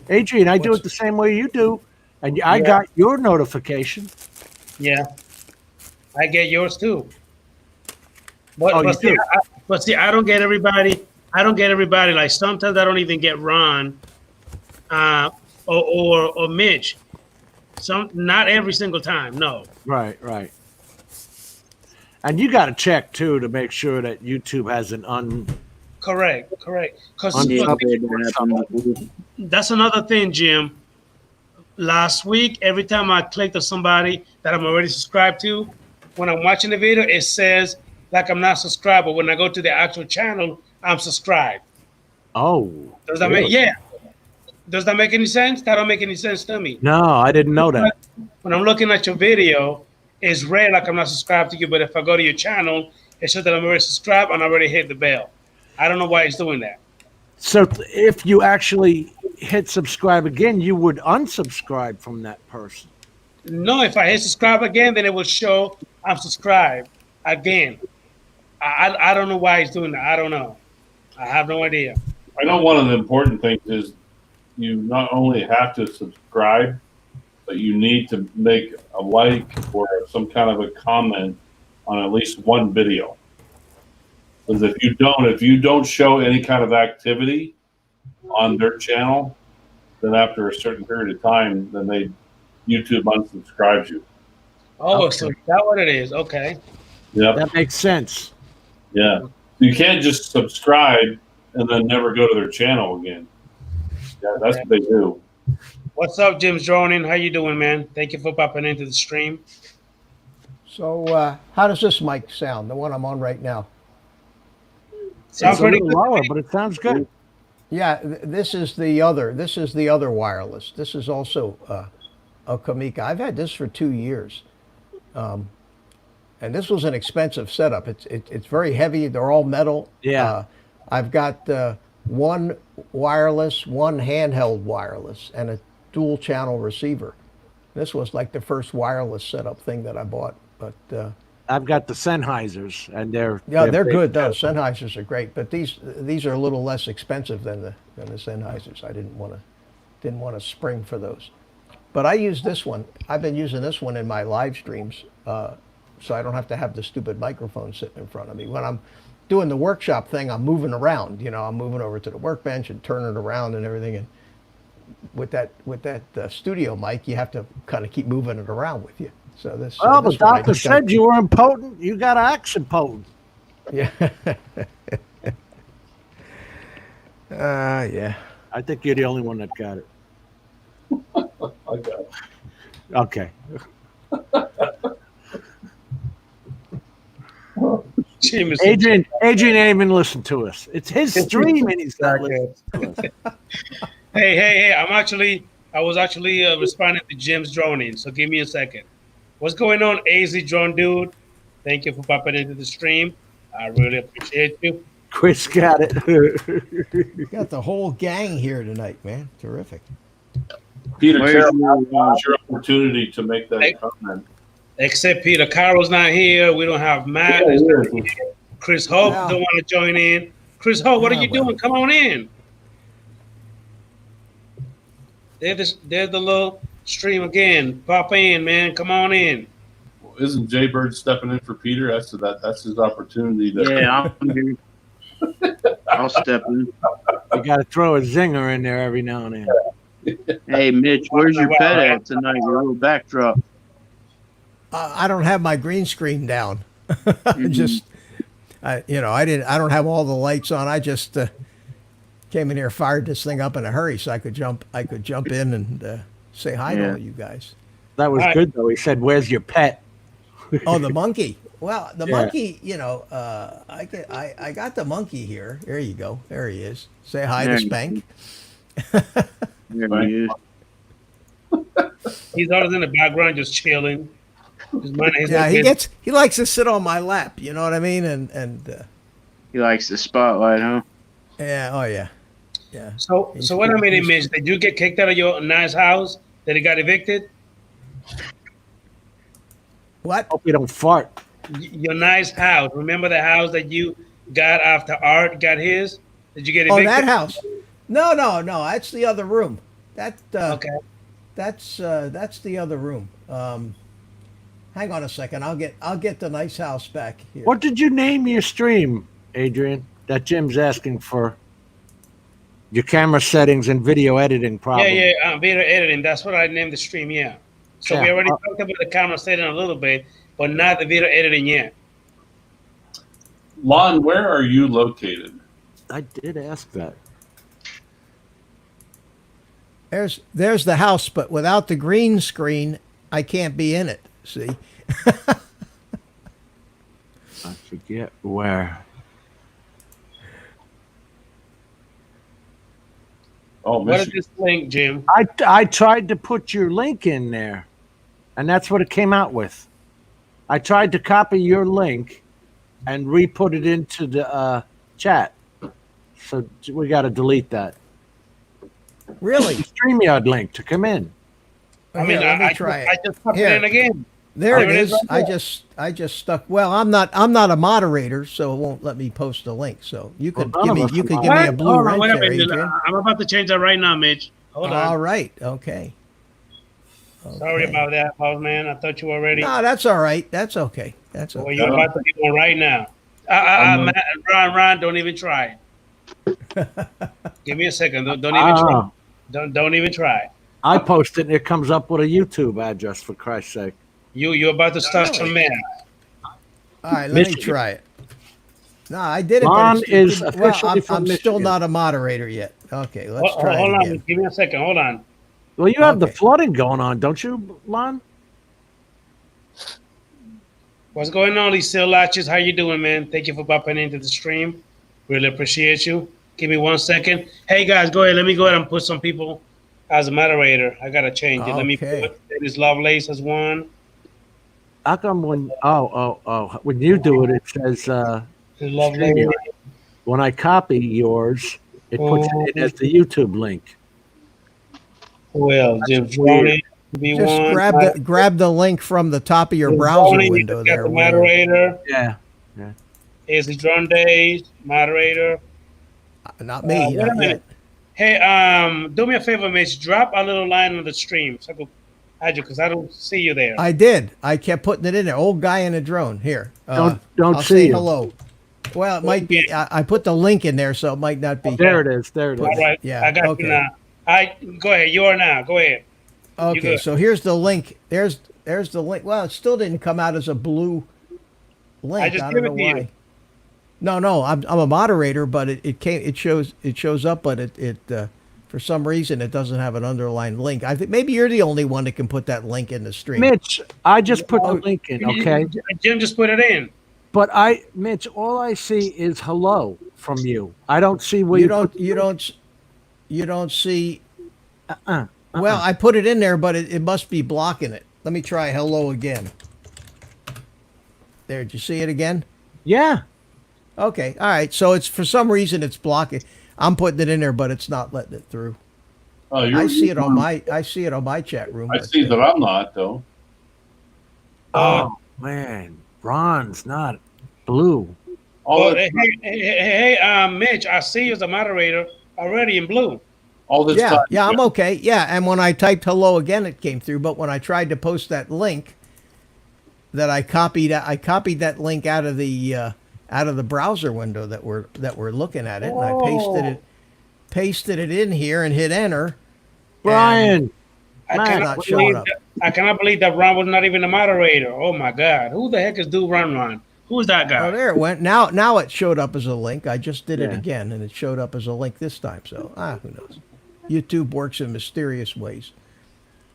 Adrian, I do it the same way you do, and I got your notification. Yeah, I get yours too. But, you do? see, I don't get everybody. Like sometimes I don't even get Ron, or Mitch. Not every single time. No. Right. And you got to check too to make sure that YouTube has an Correct. Because unsubbed. that's another thing, Jim. Last week, every time I clicked on somebody that I'm already subscribed to, when I'm watching the video, it says like I'm not subscribed. But when I go to the actual channel, I'm subscribed. Oh. Does that make Does that make any sense? That don't make any sense to me. No, I didn't know that. When I'm looking at your video, it's red like I'm not subscribed to you. But if I go to your channel, it shows that I'm already subscribed and I already hit the bell. I don't know why it's doing that. So if you actually hit subscribe again, you would unsubscribe from that person. No, if I hit subscribe again, then it will show I'm subscribed again. I don't know why it's doing that. I don't know. I have no idea. I know one of the important things is you not only have to subscribe, but you need to make a like or some kind of a comment on at least one video. Because if you don't show any kind of activity on their channel, then after a certain period of time, then YouTube unsubscribes you. Oh, Okay. so is that what it is? Okay. Yep. That makes sense. Yeah. You can't just subscribe and then never go to their channel again. Yeah, that's what they do. What's up, Jim Dronin? How you doing, man? Thank you for popping into the stream. So how does this mic sound, the one I'm on right now? Sounds It's a pretty little good. lower, but it sounds good. Yeah, this is the other wireless. This is also a Kamika. I've had this for 2 years, and this was an expensive setup. It's very heavy. They're all metal. Yeah. I've got one wireless, one handheld wireless, and a dual channel receiver. This was like the first wireless setup thing that I bought. But I've got the Sennheisers, and they're they're big. good though. Sennheisers are great, but these are a little less expensive than the Sennheisers. I didn't want to spring for those. But I use this one. I've been using this one in my live streams, so I don't have to have the stupid microphone sitting in front of me. When I'm doing the workshop thing, I'm moving around. I'm moving over to the workbench and turning it around and everything. And with that studio mic, you have to kind of keep moving it around with you. So this. Well, the this one I doctor just said you were impotent. You got to act impotent. Yeah. Yeah. I think you're the only one that got it. I got it. Okay. Jim is Adrian ain't even listen to us. It's his stream, and he's not listening to us. Hey! I was actually responding to Jim's droning. So give me a second. What's going on, AZ Drone Dude? Thank you for popping into the stream. I really appreciate you. Chris got it. You got the whole gang here tonight, man. Terrific. Peter, Where's Carroll, your- it's your opportunity to make that Hey. comment. Except Peter Carroll's not here. We don't have Matt. Yeah, Chris Hope Yeah. don't want to join in. Chris Hope, what are Yeah, you well. doing? Come on in. There's the little stream again. Pop in, man. Come on in. Isn't Jay Bird stepping in for Peter? That's his opportunity. To, Yeah, I'm here. I'll step in. You got to throw a zinger in there every now and then. Hey, Mitch, where's your pet at tonight? Your little backdrop. I don't have my green screen down. Just, I don't have all the lights on. I just came in here, fired this thing up in a hurry so I could jump in and say hi to Yeah. all you guys. That was Right. good though. He said, "Where's your pet?" Oh, the monkey. Well, the Yeah. monkey, I got the monkey here. There you go. There he is. Say hi There to you Spank. There he is. He's always in the background just chilling. Yeah, he likes to sit on my lap. You know what I mean? And He likes the spotlight, huh? yeah, oh yeah, yeah. So what I mean, Mitch, did you get kicked out of your nice house? That he got evicted? What? Hope you don't fart. Your nice house. Remember the house that you got after Art got his? Did you get Oh, evicted? that house? No. That's the other room. That Okay. That's the other room. Hang on a second. I'll get the nice house back here. What did you name your stream, Adrian? That Jim's asking for. Your camera settings and video editing problem. Yeah. Video editing. That's what I named the stream. Yeah. So we Yeah. already talked about the camera setting a little bit, but not the video editing yet. Lon, where are you located? I did ask that. There's the house, but without the green screen, I can't be in it. See? I forget where. Oh, What is Michigan. this link, Jim? I tried to put your link in there, and that's what it came out with. I tried to copy your link and re-put it into the chat. So we got to delete that. Really? StreamYard link to come in. I mean, Let me I try I it. just popped Here. it in again. There it There it is is. right there. I just stuck. Well, I'm not a moderator, so it won't let me post a link. So you could Well, give none me of us you are could give me a What? blue Hold on, wrench wait a there, minute. Adrian. I'm about to change that right now, Mitch. Hold on. All right. Okay. Sorry Okay. about that, boss man. I thought you were already. No, that's all right. That's okay. That's Well, okay. you're about to do one right now. Matt, Ron, don't even try. Give me a second. Don't even try. Don't even try. I post it and it comes up with a YouTube address, for Christ's sake. You're about to start some math. All right, let me Michigan. try it. No, I did it. Ron but is well, officially from I'm still Michigan. not a moderator yet. Okay, let's Hold try it on. again. Give me a second. Hold on. Well, you have the Okay. flooding going on, don't you, Lon? What's going on, these still latches? How you doing, man? Thank you for popping into the stream. Really appreciate you. Give me 1 second. Hey guys, go ahead. Let me go ahead and put some people as a moderator. I gotta change it. Let me Okay. put this Lovelace as one. How come when when you do it, it says Lovelace. when I copy yours, it puts it in as the YouTube link. Well, Jim Droney be Just one. grab the link from the top of your Jim browser Droney, window got there. the where- moderator. Yeah. Is the Drone Days moderator? Not me. Wait a not minute. yet. Hey, do me a favor, Mitch. Drop a little line on the stream so I can add you because I don't see you there. I did. I kept putting it in there. Old guy in a drone. Here. Don't I'll see say you. hello. Well, it might be. I put the link in there, so it might not be. There it is. There it is. All right. Yeah, I got okay. you now. Go ahead. You are now. Go ahead. Okay, good. so here's the link. There's the link. Well, it still didn't come out as a blue link. I just don't give know it to you. why. No, I'm a moderator, but it shows up, but it for some reason it doesn't have an underlined link. I think maybe you're the only one that can put that link in the stream. Mitch, I just put the link in. Okay. Jim just put it in. But Mitch, all I see is hello from you. I don't see where You don't see. Uh-uh. Well, I put it in there, but it must be blocking it. Let me try hello again. There, did you see it again? Yeah. Okay, all right. So it's for some reason it's blocking. I'm putting it in there, but it's not letting it through. Oh, I see it on my chat room. I but, see that I'm not though. Oh man, bronze, not blue. All Oh, that, hey, Mitch, I see you as a moderator already in blue. all this Yeah, time. yeah, I'm okay. Yeah, and when I typed hello again, it came through. But when I tried to post that link, that I copied that link out of the browser window that we're looking at it, and I pasted it in here and hit enter. Brian, I Man, cannot not showing believe up. I cannot believe that Ron was not even a moderator. Oh my God, who the heck is Do Ron? Who's that guy? Oh, there it went. Now it showed up as a link. I just did it Yeah. again, and it showed up as a link this time. So who knows? YouTube works in mysterious ways.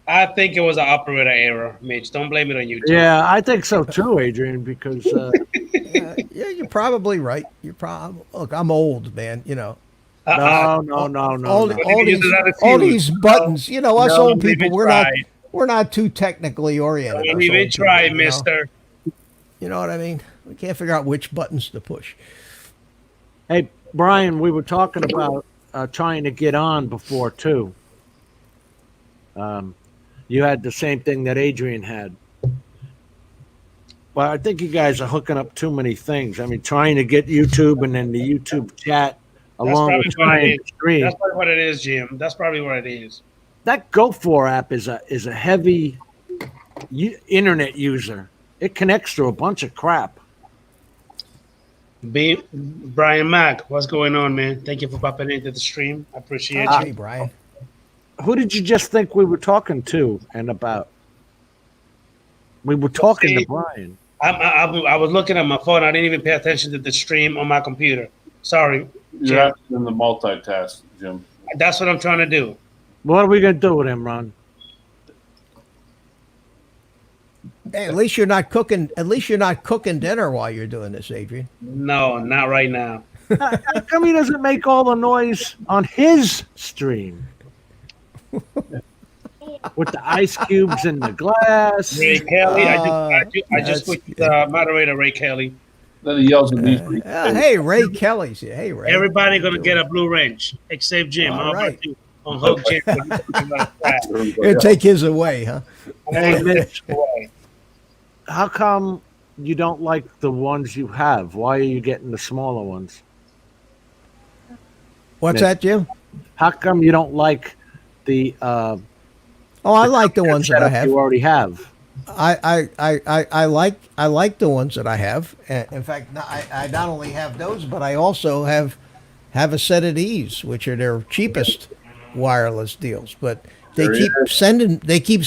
I think it was an operator error, Mitch. Don't blame it on YouTube. yeah, I think so too, Adrian, because Yeah, you're probably right. Look. I'm old, man. You know. no. All these buttons. You know, us No, old people, leave it we're not too technically oriented. Don't us even old try, people, you know? Mister. You know what I mean? We can't figure out which buttons to push. Hey, Brian, we were talking about trying to get on before too. You had the same thing that Adrian had. Well, I think you guys are hooking up too many things. I mean, trying to get YouTube and then the YouTube chat along with probably what it trying to stream. That's probably what it is, Jim. That's probably what it is. That GoFor app is a heavy internet user. It connects to a bunch of crap. Brian Mack, what's going on, man? Thank you for popping into the stream. I appreciate Hey, you. Brian. Who did you just think we were talking to and about? We were talking to Brian. I was looking at my phone. I didn't even pay attention to the stream on my computer. Sorry. You're actually in the multitask, Jim. That's what I'm trying to do. What are we gonna do with him, Ron? Hey, at least you're not cooking. At least you're not cooking dinner while you're doing this, Adrian. No, not right now. How come he doesn't make all the noise on his stream? With the ice cubes in the glass. Ray Kelly, I that's just switched good. the moderator, Ray Kelly. Then he yells at me. For Hey, Ray Kelly's here. Hey, Ray. Everybody gonna get a blue wrench except Jim. All How about right. you? On Hook Jim. It'll take his away, huh? Hey, Mitch, how come you don't like the ones you have? Why are you getting the smaller ones? What's Yeah. that, Jim? How come you don't like the Oh, I like the ones that I setup have. you already have? I like the ones that I have. In fact, I not only have those, but I also have a set of these, which are their cheapest wireless deals. But they There keep is.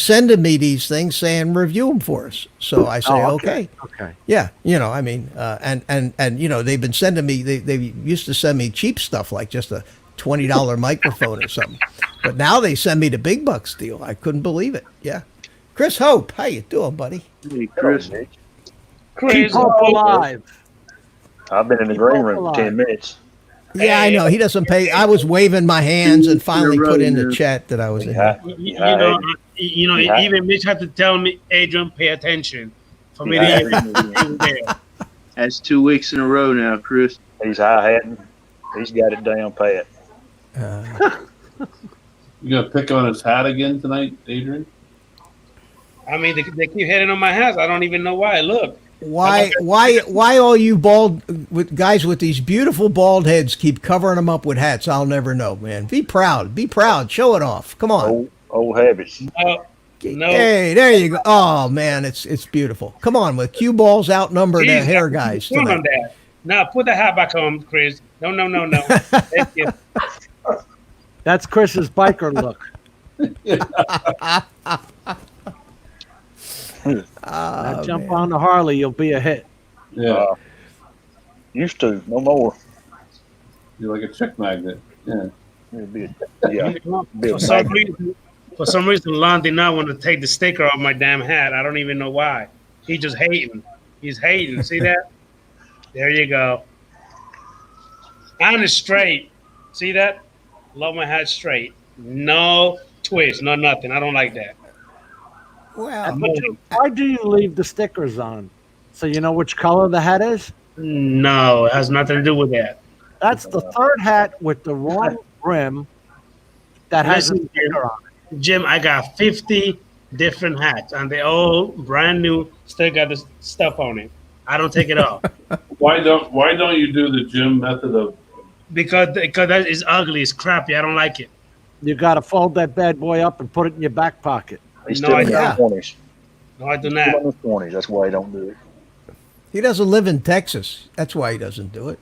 sending me these things saying review them for us. So I say okay. Okay. Yeah, you know, I mean, and you know, they've been sending me. They used to send me cheap stuff like just a $20 microphone or something, but now they send me the big bucks deal. I couldn't believe it. Yeah, Chris Hope, how you doing, buddy? Hey, Chris. Keep Chris, hope alive. I've been in the Keep green hope room for 10 alive. minutes. Yeah, I know he doesn't pay. I was waving my hands and finally You're put right, in the man. chat that I was in. Yeah. you know, Yeah. even Mitch had to tell me, Adrian, pay attention for me to Yeah. even there. That's 2 weeks in a row now, Chris. He's high hatting. He's got it down pat. You gonna pick on his hat again tonight, Adrian? I mean, they keep hitting on my hands. I don't even know why. Look, Why all you bald with guys with these beautiful bald heads keep covering them up with hats? I'll never know, man. Be proud. Be proud. Show it off. Come on. Old habits. no. Hey, there you go. Oh man, it's beautiful. Come on, with cue balls outnumber the Jeez, hair guys Come on, tonight. Dad. Now put the hat back on, Chris. No. Thank you. That's Chris's biker look. Now jump man. on the Harley, you'll be a hit. Yeah, Used to, no more. you're like a chick magnet. Yeah. It'll be yeah. For some reason, Lon did not want to take the sticker off my damn hat. I don't even know why. He's just hating. He's hating. See that? There you go. And it's straight. See that? Love my hat straight. No twist, no nothing. I don't like that. Well, Why do you leave the stickers on? So you know which color the hat is? No, it has nothing to do with that. That's the third hat with the wrong brim that has a Listen, sticker on it. Jim, I got 50 different hats, and they all brand new. Still got the stuff on it. I don't take it off Why don't you do the Jim method of because that is ugly. It's crappy. I don't like it. You got to fold that bad boy up and put it in your back pocket. He's No, still I in his don't. 20s. No, I do Still not. in his 20s. That's why he don't do it. he doesn't live in Texas. That's why he doesn't do it.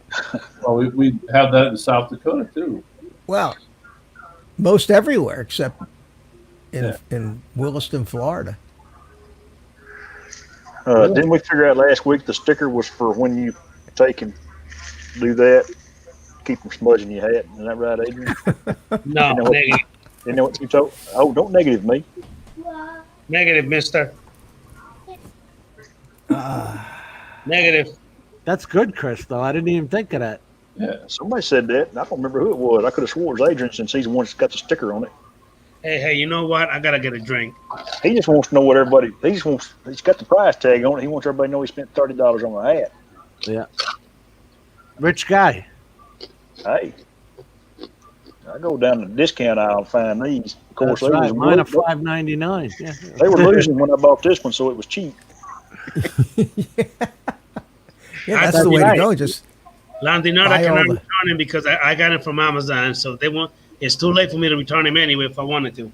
well, we have that in South Dakota too. Well, most everywhere except Yeah. in Williston, Florida. Didn't we figure out last week the sticker was for when you take and do that? Keep from smudging your hat. Isn't that right, Adrian? No, You know what? negative, You know what you told? Oh, don't negative me. negative, Mister. Negative. That's good, Chris, though. I didn't even think of that. Yeah. Somebody said that, and I don't remember who it was. I could have swore it was Adrian since he's the one that's got the sticker on it. Hey, you know what? I gotta get a drink. He just wants to know what everybody. He's got the price tag on it. He wants everybody to know he spent $30 on a hat. Yeah. Rich guy. Hey, I go down the discount aisle and find these. Of course, That's right. Mine are they $5.99. Yeah. were losing when I bought this one, so it was cheap. Yeah, that's That's the way right. to go. Just Landy, I Buy all cannot the- return him because I got it from Amazon, so they won't. It's too late for me to return him anyway if I wanted to.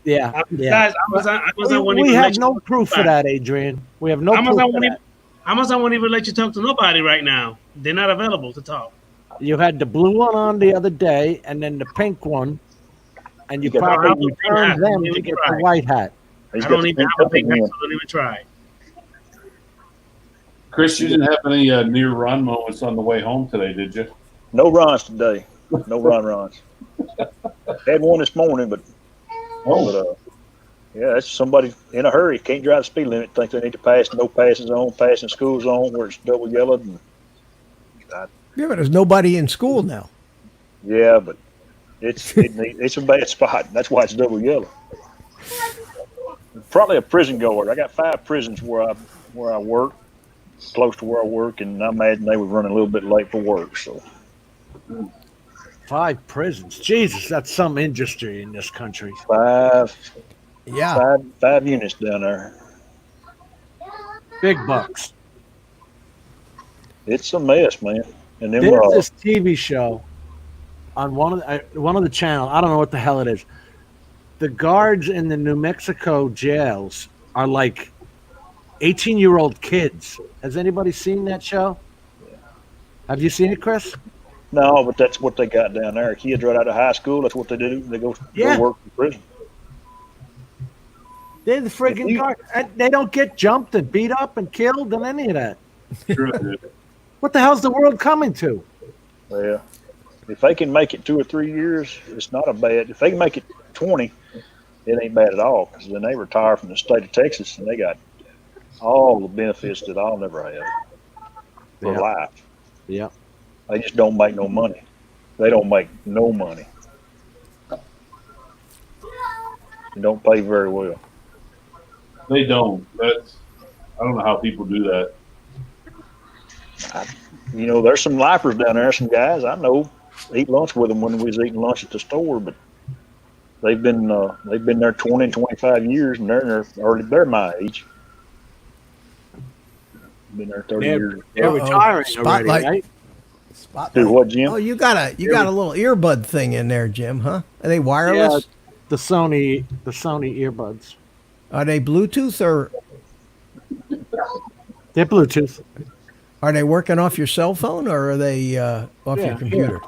Yeah. Besides, Amazon won't We even have let you no proof for that, Adrian. We have no proof Amazon for won't, even, that. Amazon won't even let you talk to nobody right now. They're not available to talk. You had the blue one on the other day, and then the pink one, and you You got the probably pink hat. returned them Don't to even get try. the white hat. He's I got don't the even pink have a up big in hat, him. so don't even try. Chris, you didn't have any near run moments on the way home today, did you? No runs today. No runs. Had one this morning, but yeah, that's somebody in a hurry. Can't drive the speed limit. Think they need to pass no passing zone, passing school zone where it's double yellowed. And, yeah, but there's nobody in school now. yeah, but it's a bad spot. That's why it's double yellow. Probably a prison guard. I got 5 prisons where I work, close to where I work, and I imagine they were running a little bit late for work. So 5 prisons. Jesus, that's some industry in this country. 5 Yeah. units down there. Big bucks. It's a mess, man. And then There's this TV show on one of the channel. I don't know what the hell it is. The guards in the New Mexico jails are like 18-year-old kids. Has anybody seen that show? Have you seen it, Chris? no, but that's what they got down there. Kids right out of high school. That's what they do. They go Yeah. work in prison. They're the friggin' guards. And they don't get jumped and beat up and killed and any of that. Sure it did. What the hell's the world coming to? Well, if they can make it 2 or 3 years, it's not a bad. If they can make it 20, it ain't bad at all. Because then they retire from the state of Texas and they got all the benefits that I'll never have for Yeah. life. Yeah. They just don't make no money. They don't make no money. They don't pay very well. They don't. I don't know how people do that. You know, there's some lifers down there, some guys I know eat lunch with them when we was eating lunch at the store, but they've been there 20 and 25 years, and they're my age. Been there 30 years. They're Uh-oh. retiring Spotlight. already, right? Spotlight. Do what, Jim? Oh, you got a little earbud thing in there, Jim, huh? Are they wireless? The Sony earbuds. Are they Bluetooth or They're Bluetooth. are they working off your cell phone or are they off Yeah, your computer?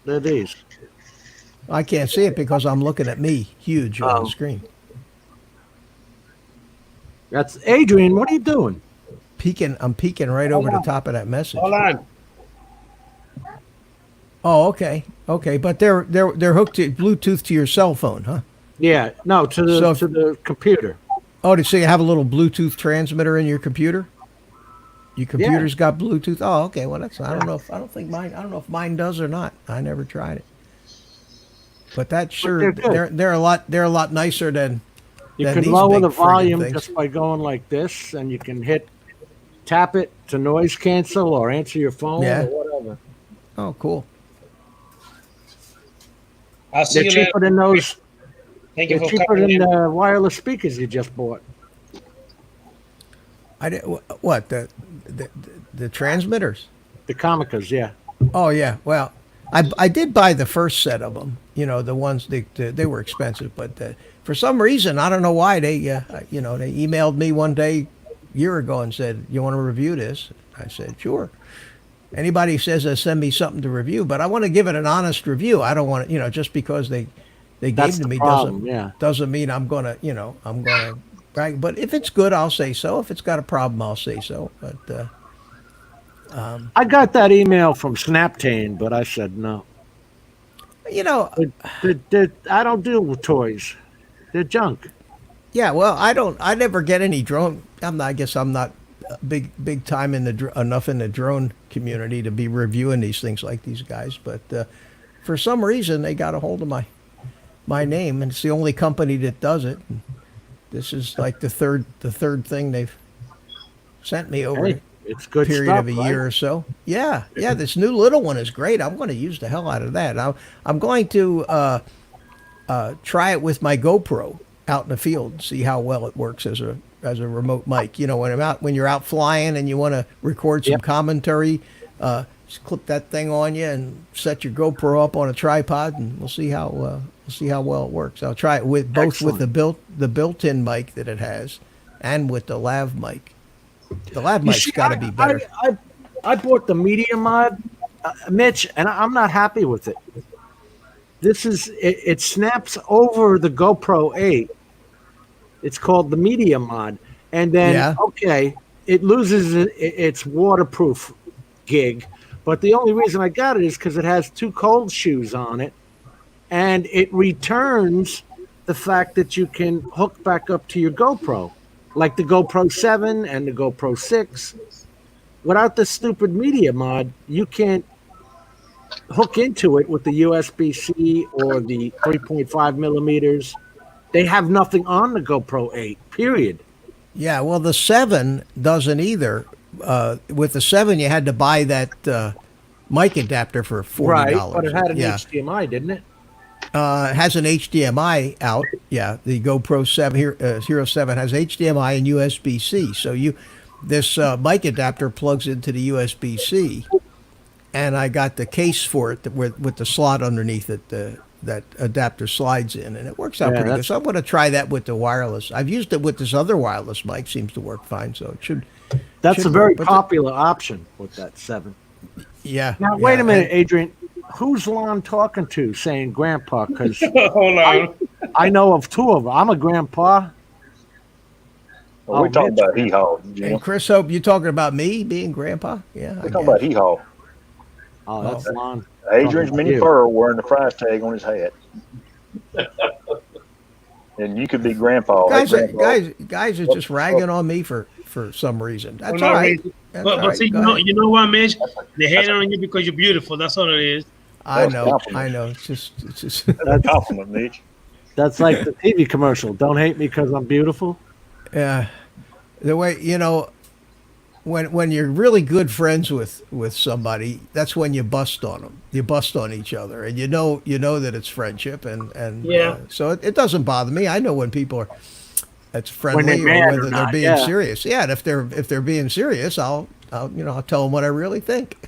They're these. I can't see it because I'm looking at me huge on Oh. the screen. That's Adrian. What are you doing? I'm peeking right over the top of that message. Hold on. Oh, okay. Okay, but they're hooked to Bluetooth to your cell phone, huh? Yeah, no, to So if- the computer. Oh, so you have a little Bluetooth transmitter in your computer? Your computer's got Bluetooth. Oh, okay. Well, that's. I don't think mine. I don't know if mine does or not. I never tried it. But that's sure. They're a lot. They're a lot nicer than. You than can these lower big the friggin' volume things. just by going like this, and you can tap it to noise cancel or answer your phone Yeah. or whatever. Oh, cool. I'll see They're you later. cheaper than those. Thank you They're for cheaper coming than in. the wireless speakers you just bought. I did what the transmitters. The Comicas, yeah. Oh yeah. Well, I did buy the first set of them. You know, the ones they were expensive, but for some reason I don't know why they they emailed me one day a year ago and said, "You want to review this?" I said, "Sure." Anybody says send me something to review, but I want to give it an honest review. I don't want to, just because they gave That's it to the me problem, yeah. doesn't mean I'm gonna brag. But if it's good, I'll say so. If it's got a problem, I'll say so. But I got that email from Snaptane, but I said no. I don't deal with toys. They're junk. Yeah, well, I never get any drone. I guess I'm not big time enough in the drone community to be reviewing these things like these guys. But for some reason, they got a hold of my name, and it's the only company that does it. And this is like the third thing they've sent me over Hey, it's good a period stuff, of a right? year or so. Yeah, this new little one is great. I'm going to use the hell out of that. I'm going to try it with my GoPro out in the field, see how well it works as a remote mic. When you're out flying and you want to record some commentary, just clip that thing on you and set your GoPro up on a tripod, and we'll see how well it works. I'll try it with both with the built-in mic that it has, and with the lav mic. The lav mic's got to be better. I bought the Media Mod, Mitch, and I'm not happy with it. It snaps over the GoPro 8. It's called the Media Mod. And then, it loses its waterproof gig. But the only reason I got it is because it has 2 cold shoes on it. And it returns the fact that you can hook back up to your GoPro, like the GoPro 7 and the GoPro 6. Without the stupid Media Mod, you can't hook into it with the USB-C or the 3.5 millimeters. They have nothing on the GoPro 8, period. Yeah, well, the 7 doesn't either. With the 7, you had to buy that mic adapter for $40. Right, but it had an HDMI, didn't it? It has an HDMI out. Yeah, the GoPro 7 Hero 7 has HDMI and USB-C. So this mic adapter plugs into the USB-C, and I got the case for it with the slot underneath it. That adapter slides in, and it works out pretty good. So I'm going to try that with the wireless. I've used it with this other wireless mic; seems to work fine. So it should. That's a very popular option with that 7. Yeah. Now wait a minute, Adrian. Who's Lon talking to saying grandpa? Because Hold on. I know of 2 of them. I'm a grandpa. Well, we're talking about hee-haw, Jim. And Chris, hope you talking about me being grandpa? Yeah. We're talking about hee-haw. Oh, that's Lon. Adrian's mini fur wearing the price tag on his hat. And you could be grandpa. Guys Grandpa. are just ragging on me for some reason. That's all right. That's all But right. see, Go ahead. you know what, Mitch? They hate on you because you're beautiful. That's all it is. I know. compliment. It's just. That's a compliment, Mitch. That's like the TV commercial. Don't hate me because I'm beautiful. Yeah, the way when you're really good friends with somebody, that's when you bust on them. You bust on each other, and you know that it's friendship, and so it doesn't bother me. I know when people are it's friendly or mad or whether they're not, being yeah. serious. Yeah, and if they're being serious, I'll tell them what I really think.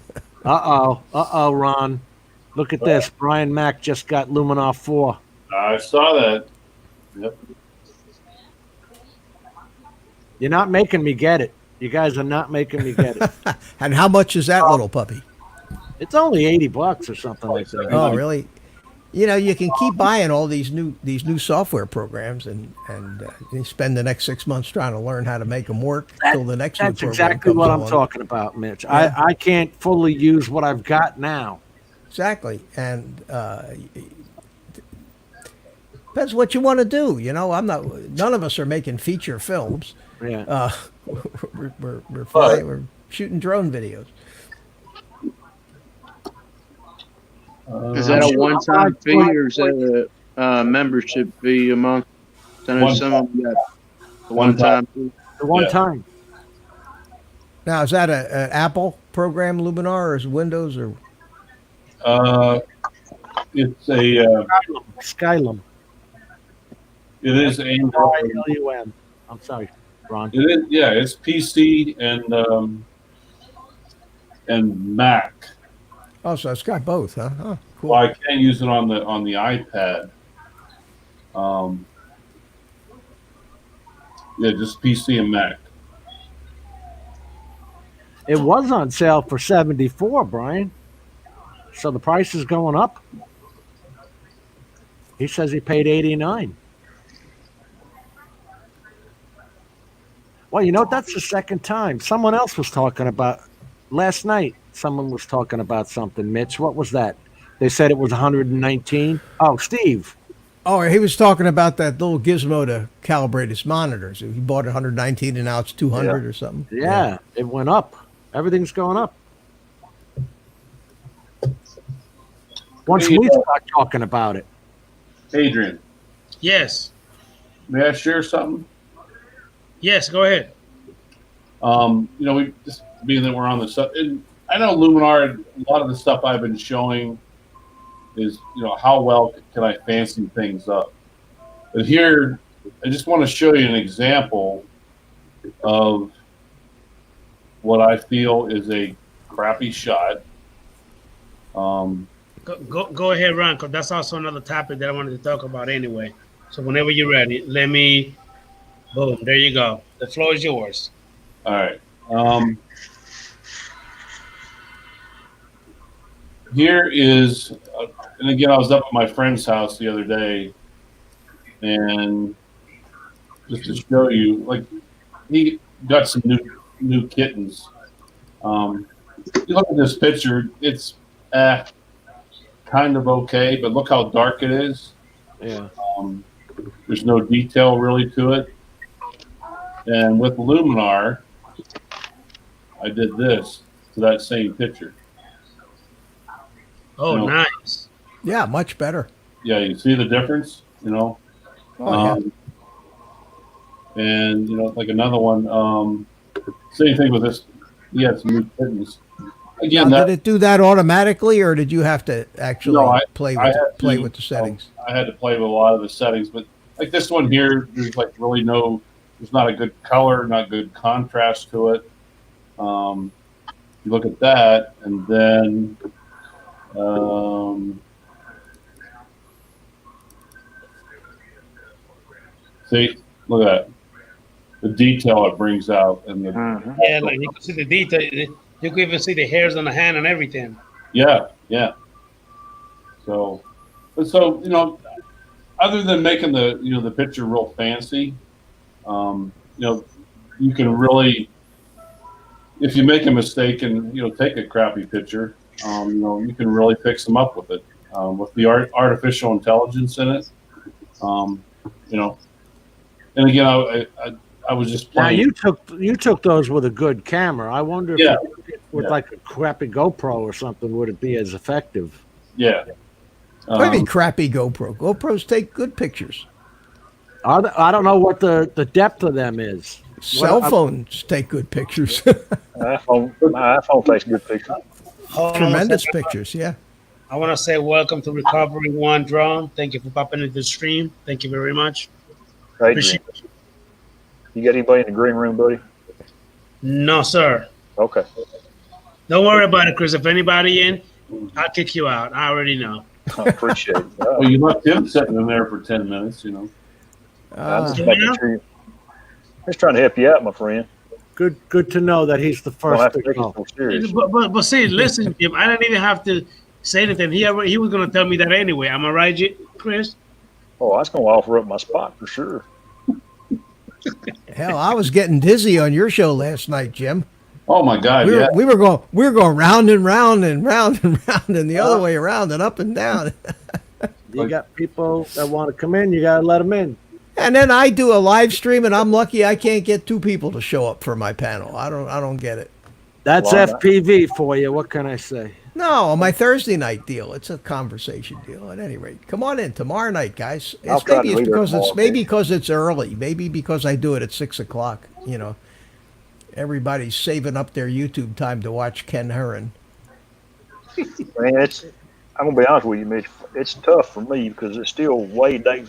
Uh-oh, Ron. Look at this. Brian Mack just got Luminar 4. I saw that. Yep. You're not making me get it. You guys are not making me get it. And how much is that little puppy? It's only $80 or something like that. Oh, really? You can keep buying all these new software programs, and you spend the next 6 months trying to learn how to make them work till the next new That's program exactly comes what I'm along. talking about, Mitch. Yeah. I can't fully use what I've got now. Exactly, and depends what you want to do. None of us are making feature films. Yeah. We're shooting drone videos. Is that a sure one-time I'll- fee or is that a membership fee a month? I know One- some of them got a One time. one-time fee. The one Yeah. time. Now, is that an Apple program, Luminar, or is it Windows? Or It's a Skylum. it is Android. SKYLUM. I'm sorry, Ron. It is, yeah, it's PC and Mac. Oh, so it's got both, huh? Oh, cool. Well, I can't use it on the iPad. Yeah, just PC and Mac. It was on sale for 74, Brian. So the price is going up. He says he paid 89. Well, you know, that's the second time. Someone else was talking about last night. Someone was talking about something, Mitch. What was that? They said it was 119. Oh, Steve. Oh, he was talking about that little gizmo to calibrate his monitors. He bought it 119 and now it's 200 or something. Yeah, it went up. Everything's going up. Once Hey, we start talking about it. Adrian, Yes. may I share something? Yes. Go ahead. We just being that we're on the stuff, and I know Luminar. A lot of the stuff I've been showing is, how well can I fancy things up. But here, I just want to show you an example of what I feel is a crappy shot. Go ahead, Ron, because that's also another topic that I wanted to talk about anyway. So whenever you're ready, boom, there you go. The floor is yours. All right. Here is, and again, I was up at my friend's house the other day, and just to show you, like, he got some new kittens. You look at this picture, it's kind of okay, but look how dark it is. Yeah. There's no detail really to it. And with Luminar, I did this to that same picture. Oh, No. nice. Yeah, much better. Yeah, you see the difference, Oh, yeah. And like another one, same thing with this. He had some new kittens. Again, Now, that did it do that automatically, or did you have to actually No, I play had to, with the settings? I had to play with a lot of the settings, but like this one here, there's like really there's not a good color, not good contrast to it. You look at that, and then see, look at that. The detail it brings out, and the Yeah, like you can see the detail. You can even see the hairs on the hand and everything. yeah. So other than making the picture real fancy, you can really, if you make a mistake and take a crappy picture, you can really fix them up with it, with the artificial intelligence in it. And again, I was just Now playing. you took those with a good camera. I wonder if Yeah. you did it with like a crappy GoPro or something, would it be as effective? Yeah. What do you mean crappy GoPro? GoPros take good pictures. I don't know what the depth of them is. Cell phones take good pictures. My iPhone takes good pictures. Hold on a Tremendous second. pictures, yeah. I want to say welcome to Recovery One Drone. Thank you for popping into the stream. Thank you very much. Adrian, Appreciate you got anybody in the green room, buddy? No, sir. Okay. Don't worry about it, Chris. If anybody in, I'll kick you out. I already know. I appreciate it. Well, you left him sitting in there for 10 minutes, I'm Uh, just making sure just trying to help you out, my friend. Good to know that he's the Don't have first to to take it go. so serious. But see, listen, Jim, I didn't even have to say anything. He was going to tell me that anyway. Am I right, Chris? Oh, I was going to offer up my spot for sure. hell, I was getting dizzy on your show last night, Jim. Oh my God! We Yeah. were going round and round and round and round and the other way around and up and down. You got people that want to come in, you got to let them in. And then I do a live stream, and I'm lucky I can't get two people to show up for my panel. I don't get it. That's Well, FPV for you. What can I say? No, on my Thursday night deal. It's a conversation deal. At any rate, come on in tomorrow night, guys. I'll It's try maybe to it's be there because tomorrow, maybe okay? because it's early. Maybe because I do it at 6:00. You know, everybody's saving up their YouTube time to watch Ken Heron. Man, I'm gonna be honest with you, Mitch. It's tough for me because it's still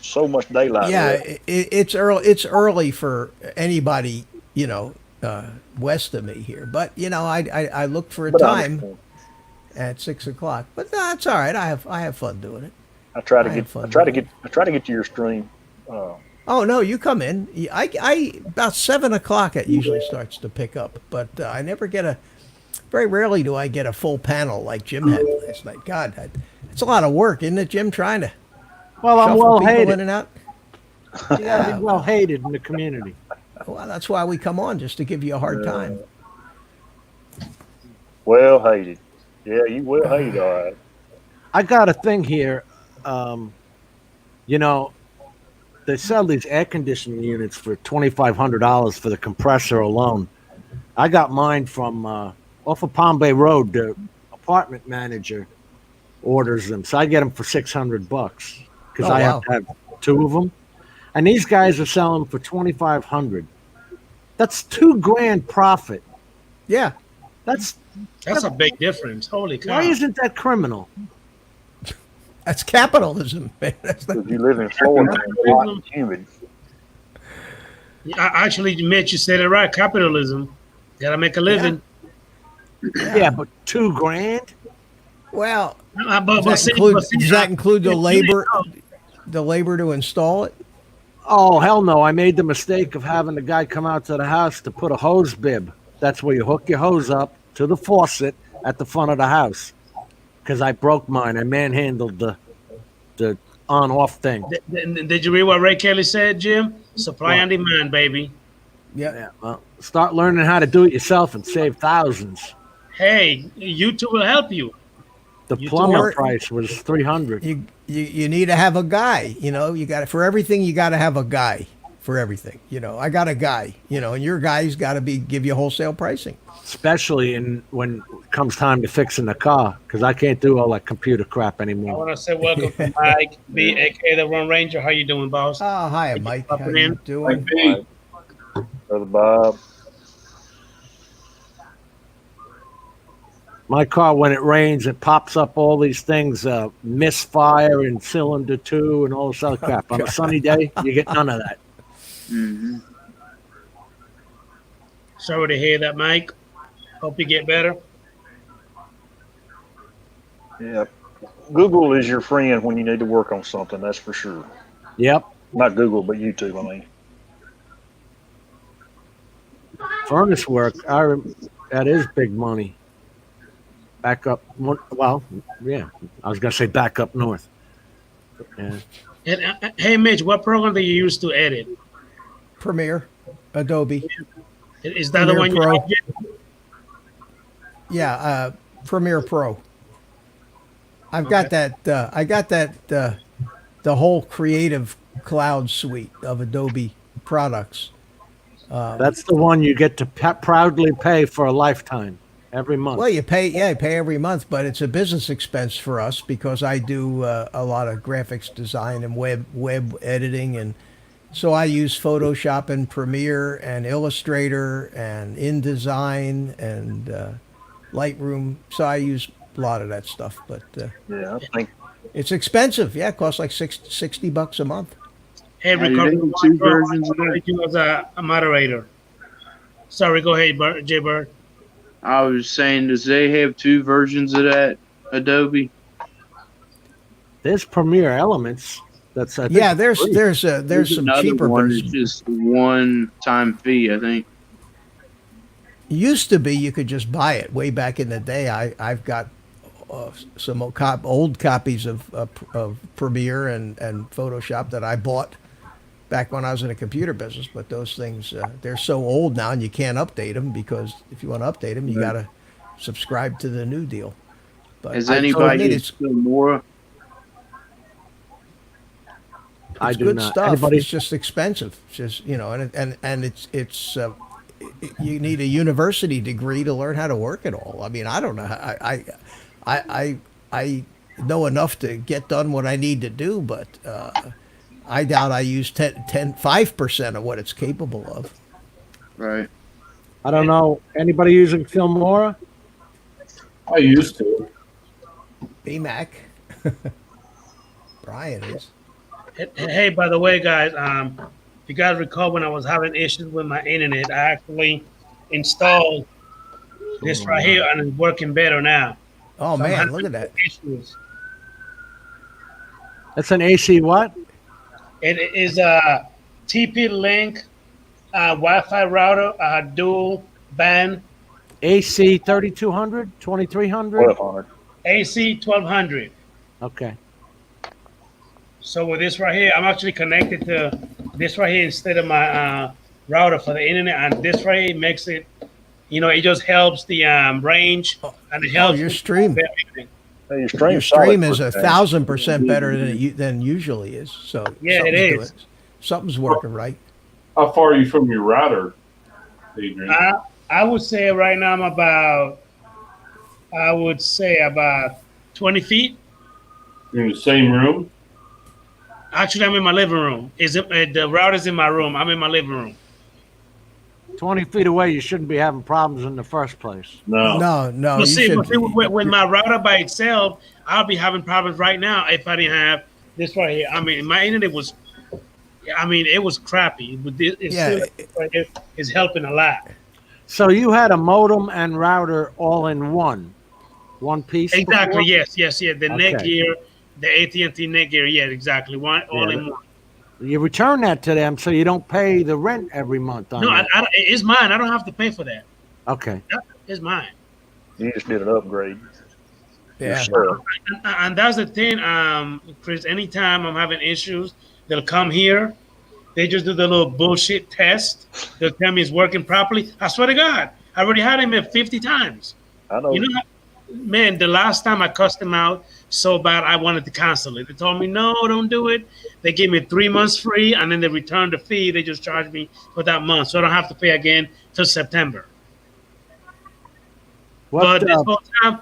so much daylight. Yeah, left. it's early. It's early for anybody, west of me here. But I looked for a But I time understand. at 6:00. But that's all right. I have fun doing it. I try to I get have fun I try to doing get I try to get to your stream. Oh no, you come in. I about 7:00 it usually starts to pick up, but I never get a. Very rarely do I get a full panel like Jim had last night. God, it's a lot of work, isn't it, Jim? Trying to Well, I'm shuffle well people in hated. and out. You gotta be well hated in the community. Well, that's why we come on, just to give you a hard time. Well hated. Yeah, you well hated, all right. I got a thing here. They sell these air conditioning units for $2,500 for the compressor alone. I got mine from off of Palm Bay Road. The apartment manager orders them, so I get them for $600 because Oh, I wow. have to have 2 of them. And these guys are selling them for $2,500. That's $2,000 profit. Yeah, That's That's a big difference. Holy cow! why isn't that criminal? that's capitalism, man. That's not, Because you live in Florida and it's hot and humid. Actually, Mitch, you said it right. Capitalism. Gotta make a living. Yeah, but $2,000. well, But does that include the labor to install it? Oh, hell no. I made the mistake of having the guy come out to the house to put a hose bib. That's where you hook your hose up to the faucet at the front of the house. Because I broke mine. I manhandled the on-off thing. Did you read what Ray Kelly said, Jim? Supply and demand, baby. Yeah, well, start learning how to do it yourself and save thousands. Hey, YouTube will help you. The You plumber do- price was $300. You need to have a guy. You got for everything. You got to have a guy for everything. I got a guy. And your guy's got to give you wholesale pricing. Especially when it comes time to fixing the car, because I can't do all that computer crap I anymore. want to say welcome to Mike B, aka the Run Ranger. How you doing, boss? Oh, hi, Mike. How Popping you in. doing? Hey, Brother Bob. My car, when it rains, it pops up all these things, misfire and cylinder 2 and all this other crap. On a sunny day, you get none of that. Mm-hmm. Sorry to hear that, Mike. Hope you get better. Yeah. Google is your friend when you need to work on something, that's for sure. Yep. Not Google, but YouTube, I mean. Furnace work, that is big money. Back up, well, yeah. I was going to say back up north. Yeah. And hey, Mitch, what program do you use to edit? Premiere, Adobe. Is that the Premiere one you Pro. like? Yeah, Premiere Pro. I've got that. I got that. The whole Creative Cloud suite of Adobe products. That's the one you get to proudly pay for a lifetime every month. Well, you pay every month, but it's a business expense for us because I do a lot of graphics design and web editing, and so I use Photoshop and Premiere and Illustrator and InDesign and Lightroom. So I use a lot of that stuff, but Yeah, I think it's expensive. Yeah, it costs like $60 a month. Hey, Yeah, Ricardo, you do two versions of I that. you as a moderator. Sorry, go ahead, Jay Bird. I was saying, does they have 2 versions of that Adobe? There's Premiere Elements. That's I think, Yeah, there's free. there's some another cheaper one. versions. It's just one-time fee, I think. Used to be you could just buy it. Way back in the day, I've got some old copies of Premiere and Photoshop that I bought back when I was in the computer business. But those things they're so old now, and you can't update them because if you want to update them, you got to subscribe to the new deal. But Has I anybody mean, used Filmora? I it's do good not. stuff. Anybody? It's just expensive. It's just and you need a university degree to learn how to work it all. I mean, I don't know. I know enough to get done what I need to do, but I doubt I use 5% of what it's capable of. Right. I don't know. Anybody using Filmora? I used to. BMAC. Brian is. Hey, by the way, guys, you guys recall when I was having issues with my internet, I actually installed this right here and it's working better now. Oh So I'm man, having look at that. issues. That's an AC what? It is a TP Link Wi-Fi router, dual band AC 3200, 2300? 1200. AC 1200. Okay. So with this right here, I'm actually connected to this right here instead of my router for the internet, and this right here makes it, it just helps the range and it helps. your stream. with everything. Hey, your stream, Your stream is 1,000% better than usually is. So Yeah, it something's is. Something's working right. How far are you from your router, Adrian? I would say right now I'm about 20 feet. You're in the same room? Actually, I'm in my living room. The router's in my room? I'm in my living room. 20 feet away, you shouldn't be having problems in the first place. No. No, Well, you see, should. with my router by itself, I'll be having problems right now if I didn't have this right here. I mean, my internet was, it was crappy. But it's helping a lot. So you had a modem and router all in one piece? Exactly. before? Yes. The Okay. Netgear, the AT&T Netgear. Yeah, exactly. All in one. You return that to them so you don't pay the rent every month on No, that. it's mine. I don't have to pay for that. Okay. It's mine. You just did an upgrade. Yeah. Yourself. And that's the thing, Chris. Anytime I'm having issues, they'll come here. They just do the little bullshit test. They'll tell me it's working properly. I swear to God, I already had him at 50 times. I know. Man, the last time I cussed them out so bad, I wanted to cancel it. They told me, no, don't do it. They gave me 3 months free, and then they returned the fee. They just charged me for that month, so I don't have to pay again till September. But this whole time,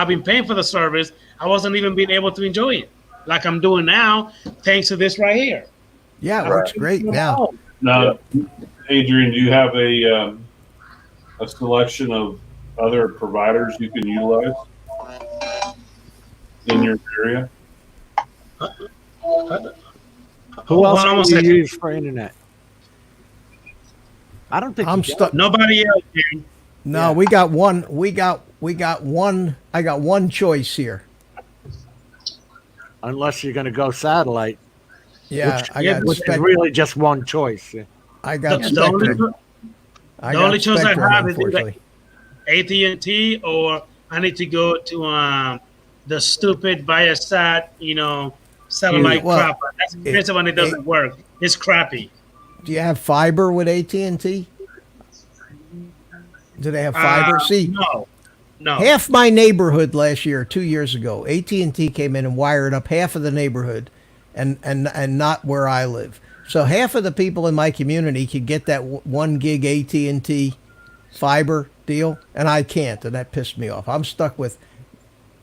I've been paying for the service. I wasn't even being able to enjoy it like I'm doing now, thanks to this right here. Yeah, it works great now. Now, Adrian, do you have a selection of other providers you can utilize in your area? Who else Hold on do one you second. use for internet? I don't think I'm you stuck. Nobody else, dude. No, we got one. We got one. I got one choice here. unless you're going to go satellite, Yeah, I got which is Spectrum. really just one choice. I got The only, Spectrum. the only choice I Spectrum, have is unfortunately. AT&T, or I need to go to the stupid Viasat, satellite Well, crap. That's expensive and it doesn't work. It's crappy. Do you have fiber with AT&T? Do they have fiber? See, No. half my neighborhood last year, 2 years ago, AT&T came in and wired up half of the neighborhood, and not where I live. So half of the people in my community could get that 1 gig AT&T fiber deal, and I can't, and that pissed me off. I'm stuck with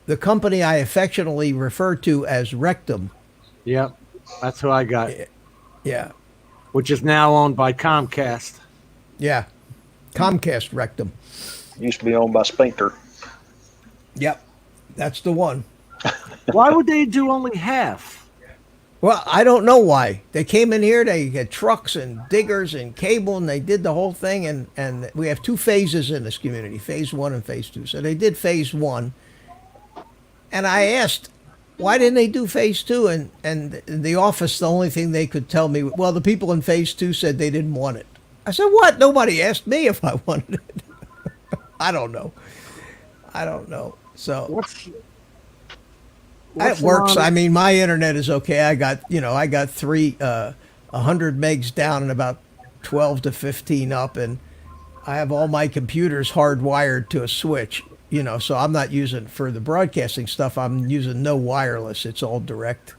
the company I affectionately refer to as Rectum. Yep, that's who I got, Yeah, which is now owned by Comcast. yeah, Comcast Rectum. Used to be owned by Spinker. Yep, that's the one. Why would they do only half? Well, I don't know why. They came in here, they had trucks and diggers and cable, and they did the whole thing. And we have two phases in this community, phase 1 and phase 2. So they did phase 1. And I asked, why didn't they do phase 2? And in the office, the only thing they could tell me, well, the people in phase 2 said they didn't want it. I said, what? Nobody asked me if I wanted it. I don't know. So it works. I mean, my internet is okay. I got 100 megs down and about 12 to 15 up, and I have all my computers hardwired to a switch, so I'm not using, for the broadcasting stuff, I'm using no wireless. It's all direct.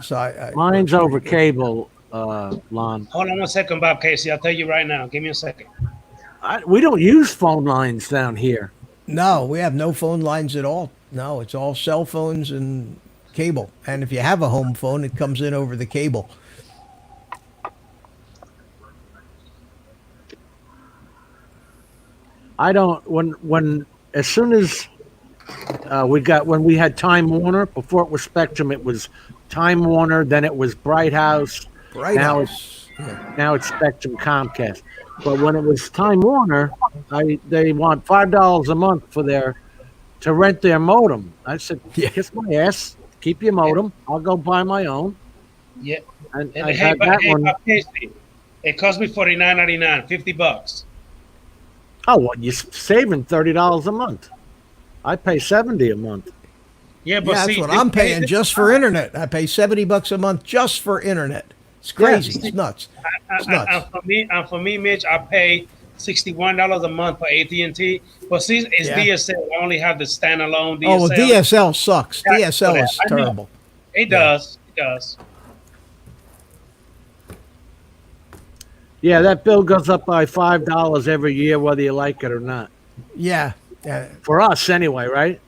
So Mine's over cable, Lon. Hold on 1 second, Bob Casey. I'll tell you right now. Give me a second. We don't use phone lines down here. No, we have no phone lines at all. No, it's all cell phones and cable. And if you have a home phone, it comes in over the cable. I don't. When as soon as when we had Time Warner, before it was Spectrum, it was Time Warner. Then it was Bright House. Now it's Spectrum Comcast. But when it was Time Warner, they want $5 a month to rent their modem. I said, kiss my ass, keep your modem. I'll go buy my own. Yeah. And And I had that one. It cost me $49.99, $50. Oh, well, you're saving $30 a month. I pay $70 a month. Yeah, but Yeah, see, that's what this- I'm paying just for internet. I pay $70 a month just for internet. It's crazy. It's nuts. It's nuts. And for me, Mitch, I pay $61 a month for AT&T. But see, it's Yeah. DSL. I only have the standalone DSL. Oh, well, DSL sucks. Yeah, DSL yeah, is I know. terrible. It does. It does. Yeah, that bill goes up by $5 every year, whether you like it or not. Yeah. For us, anyway, right?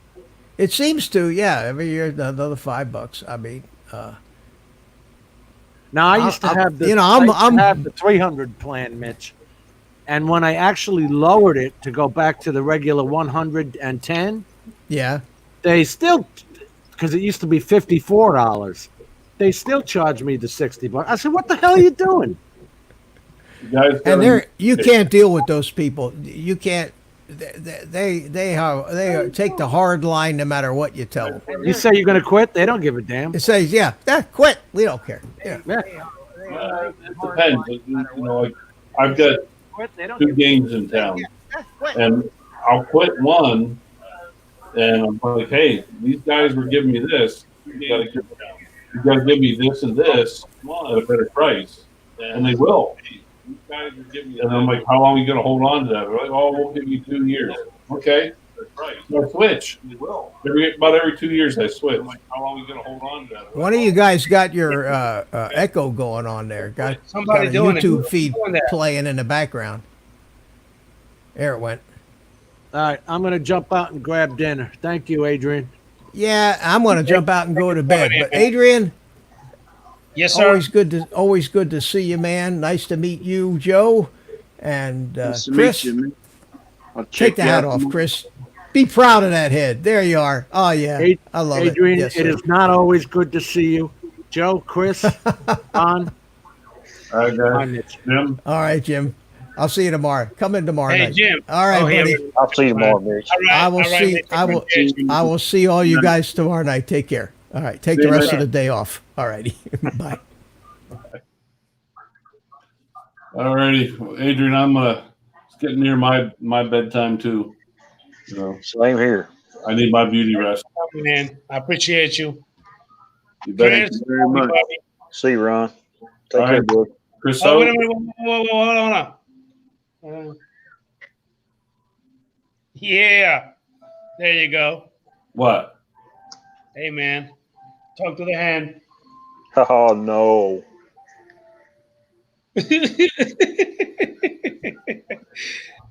It seems to, yeah. Every year, another $5. I mean, Now I used to have the have the 300 plan, Mitch, and when I actually lowered it to go back to the regular 110, yeah. they still, because it used to be $54, they still charge me the $60. I said, "What the hell are you doing?" You guys And you can't deal with those people. You can't. They take the hard line no matter what you tell them. You say you're going to quit, they don't give a damn. It says, yeah, quit. We don't care. Yeah. it depends. You know, like I've got 2 games in town, and I'll quit one, and I'm like, hey, these guys were giving me this. You gotta give me this and this at a better price, and they will. And I'm like, how long are you going to hold on to that? They're like, oh, we'll give you 2 years. Okay. So I switch. About every 2 years, I switch. How long are you going to hold on to that? One of you guys got your echo going on there. Got Somebody a doing it. YouTube Who's feed doing that? playing in the background. There it went. All right, I'm going to jump out and grab dinner. Thank you, Adrian. Yeah, I'm going to jump out and go to bed. But Adrian, Yes, sir. always good to see you, man. Nice to meet you, Joe. And Nice to Chris, meet you, man. I'll take check the you hat out off, tomorrow. Chris. Be proud of that head. There you are. Oh yeah, I love Adrian, it. Yes, it sir. is not always good to see you. Joe, Chris, on. All right, Bye, guys. Mitch. Jim, All right, Jim. I'll see you tomorrow. Come in tomorrow Hey, night. Jim. All right, Oh, here buddy. we- I'll see you tomorrow, Mitch. All right, I will all right, see. Mitch, I will see all you guys tomorrow night. Take care. All right. Take See the you rest later. of the day off. All righty. Bye. all righty. Adrian, I'm it's getting near my bedtime too. So Same here. I need my beauty rest. Man, I appreciate you. You bet. Chris, you very much. everybody. See you, Ron. Take All care, right. bud. Chris, Oh, wait a out. minute. Hold on. Yeah. There you go. What? Hey, man. Talk to the hand. Oh no.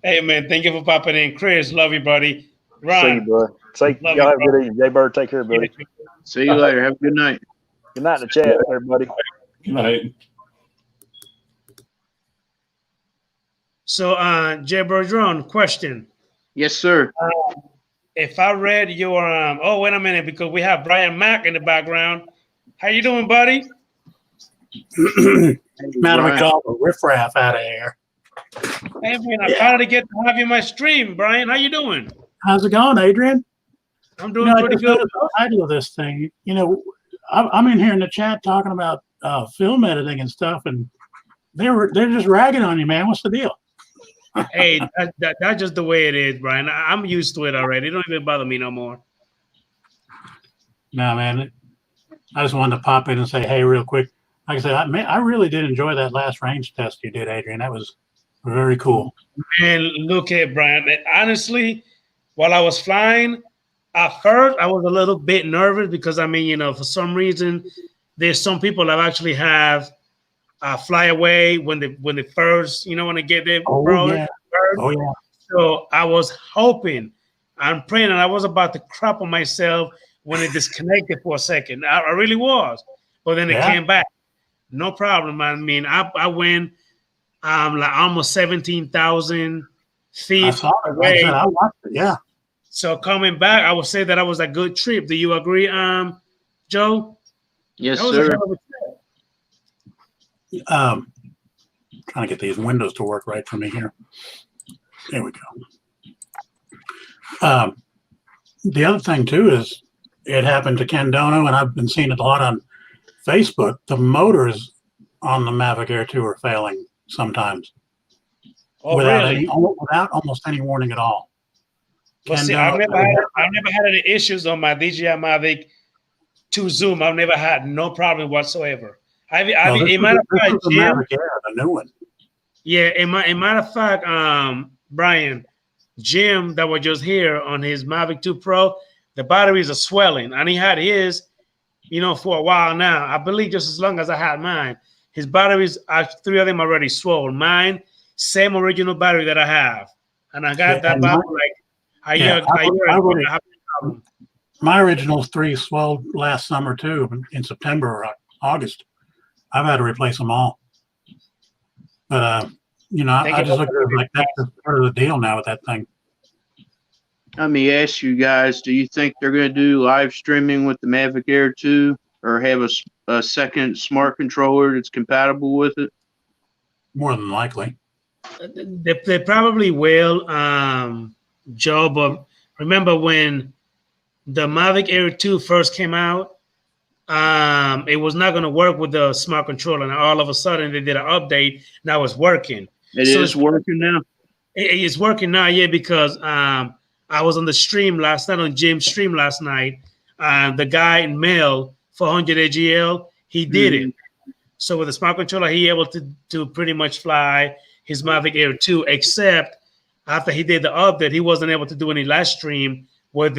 Hey, man. Thank you for popping in. Chris, love you, buddy. See you, Ron. bud. Love Y'all you, have a good evening. Jay Bird, take care, buddy. See you later. Have a good night. Good night in the chat, everybody. Good night. So, Jay Bergeron, question. Yes, sir. If I read your, oh, wait a minute, because we have Brian Mack in the background. How you doing, buddy? Madam Brian. call the riffraff out of here. Hey, man, I finally get to have you in my stream. Brian, how you doing? How's it going, Adrian? I'm You doing know, I pretty just noticed good. the title of this thing. You know, I'm in here in the chat talking about film editing and stuff, and they're just ragging on you, man. What's the deal? Hey, that's just the way it is, Brian. I'm used to it already. It don't even bother me no more. No, man. I just wanted to pop in and say, hey, real quick. Like I said, I really did enjoy that last range test you did, Adrian. That was very cool. And look at Brian. Honestly, while I was flying, at first I was a little bit nervous because I mean, you know, for some reason, there's some people that actually have fly away when they first, you know, when they get there. Oh, bro, yeah. bird. Oh yeah. So I was hoping, I'm praying, and I was about to crap on myself when it disconnected for a second. I really was, but then it Yeah. came back. No problem. I mean, I went like almost 17,000 I feet saw it. Like I away. said, I watched it. Yeah. So coming back, I would say that was a good trip. Do you agree, Joe? Yes, That was sir. a hell of a trip. Trying to get these windows to work right for me here. There we go. The other thing too is it happened to Ken Dono, and I've been seeing it a lot on Facebook. The motors on the Mavic Air 2 are failing sometimes Oh, without really? without almost any warning at all. But Ken see, Dono, I've never had any issues on my DJI Mavic 2 Zoom. I've never had no problem whatsoever. well, this In matter of was fact, the Jim, Mavic Air, the new one. yeah, in matter of fact, Brian, Jim that was just here on his Mavic 2 Pro, the batteries are swelling, and he had his, for a while now. I believe just as long as I had mine. His batteries, 3 of them already swole. Mine, same original battery that I have, and I got that battery like a year ago. I have no problem. My original 3 swelled last summer too, in September or August. I've had to replace them all. But I just look at it like that's part of the deal now with that thing. Let me ask you guys, do you think they're going to do live streaming with the Mavic Air 2 or have a second smart controller that's compatible with it? More than likely. They probably will, Joe, but remember when the Mavic Air 2 first came out, it was not going to work with the smart controller, and all of a sudden they did an update. Now it's working. It is working now? It's working now, yeah, because I was on the stream last night, on Jim's stream last night. The guy in Mel 400 AGL, he did it. So with the smart controller, he able to pretty much fly his Mavic Air 2, except after he did the update, he wasn't able to do any live stream with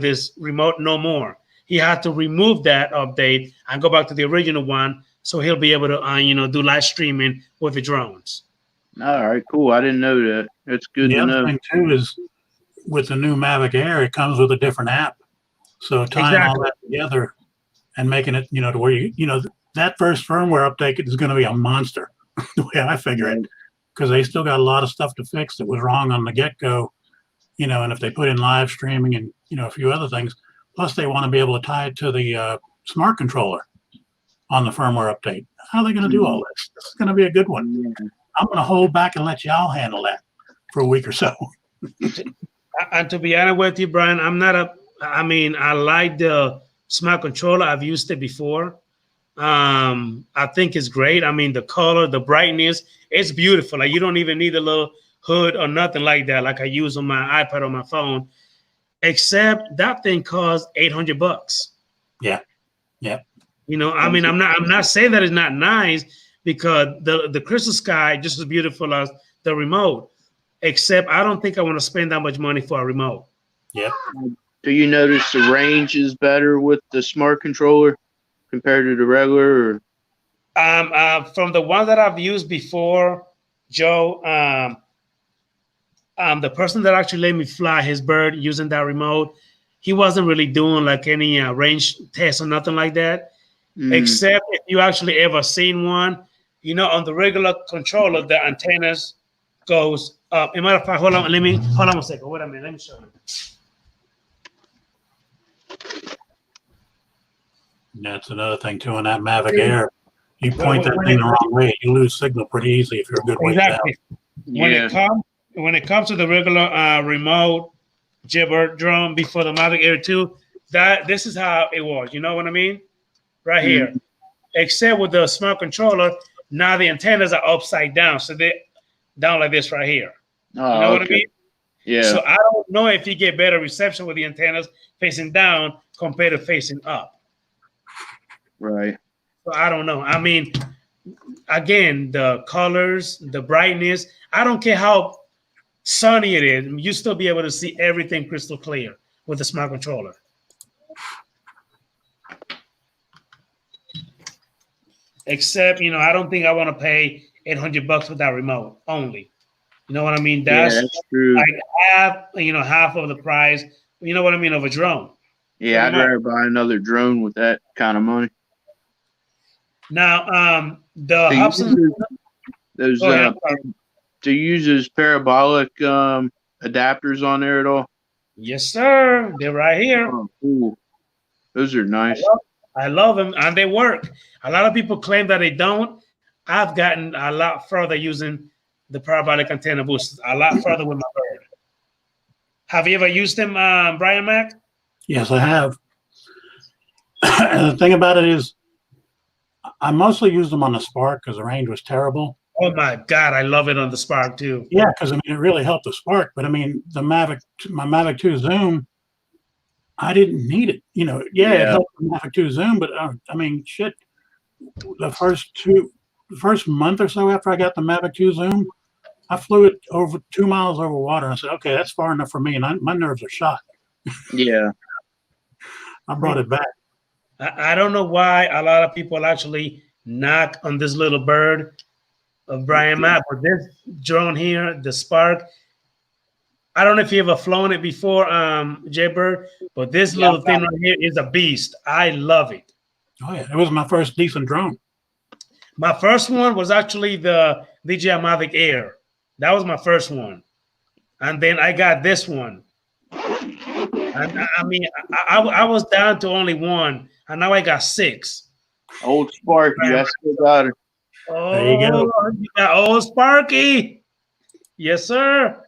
his remote no more. He had to remove that update and go back to the original one, so he'll be able to do live streaming with the drones. All right, cool. I didn't know that. That's good to know. The other thing too is with the new Mavic Air, it comes with a different app. So tying all that together and making it, to where that first firmware update is going to be a monster, the way I figure it, because they still got a lot of stuff to fix that was wrong on the get-go, and if they put in live streaming and, a few other things, plus they want to be able to tie it to the smart controller on the firmware update. How are they going to do all this? This is going to be a good one. I'm going to hold back and let y'all handle that for a week or so. And to be honest with you, Brian, I like the smart controller. I've used it before. I think it's great. I mean, the color, the brightness, it's beautiful. Like you don't even need a little hood or nothing like that, like I use on my iPad or my phone. Except that thing costs $800. Yeah. I'm not saying that it's not nice, because the Crystal Sky just as beautiful as the remote. Except I don't think I want to spend that much money for a remote. Yeah. Do you notice the range is better with the smart controller compared to the regular? From the one that I've used before, Joe, the person that actually let me fly his bird using that remote, he wasn't really doing like any range test or nothing like that. Except if you actually ever seen one, on the regular controller, the antennas goes up. As a matter of fact, hold on a second. Wait a minute, let me show you. That's another thing too on that Mavic Air. You point that thing the wrong way, you lose signal pretty easily if you're a good ways out. When it comes to the regular remote Jaybird drone before the Mavic Air 2, this is how it was. You know what I mean? Right here. Except with the smart controller, now the antennas are upside down, so they're down like this right here. Oh, you know what I mean? Yeah. So I don't know if you get better reception with the antennas facing down compared to facing up. Right. So I don't know. I mean, again, the colors, the brightness, I don't care how sunny it is, you still be able to see everything crystal clear with the smart controller. Except, I don't think I want to pay $800 for that remote only. You know what I mean? Yeah, That's that's true. like half of the price. You know what I mean, of a drone. Yeah, I'd pretty much. rather buy another drone with that kind of money. Now, the Do you Hobson. use those Go ahead. do you use those parabolic adapters on there at all? Yes, sir. They're right here. Oh, cool. Those are nice. I love them, and they work. A lot of people claim that they don't. I've gotten a lot further using the parabolic antenna boosters. A lot further with my bird. Have you ever used them, Brian Mack? Yes, I have. And the thing about it is, I mostly used them on the Spark because the range was terrible. Oh my God, I love it on the Spark too. Yeah, because I mean, it really helped the Spark. But I mean, my Mavic 2 Zoom, I didn't need it. You know, it helped the Mavic 2 Zoom, but I mean, shit. The first month or so after I got the Mavic 2 Zoom, I flew it over 2 miles over water. And I said, okay, that's far enough for me. And my nerves are shot. Yeah. I brought it back. I don't know why a lot of people actually knock on this little bird of Brian Mack, but this drone here, the Spark, I don't know if you ever flown it before, Jaybird, but this little thing right here is a beast. I love it. Oh yeah, it was my first decent drone. My first one was actually the DJI Mavic Air. That was my first one. And then I got this one. And I mean, I was down to only one, and now I got 6. Old Sparky, I still got it. Oh, There you go. you got old Sparky. Yes, sir.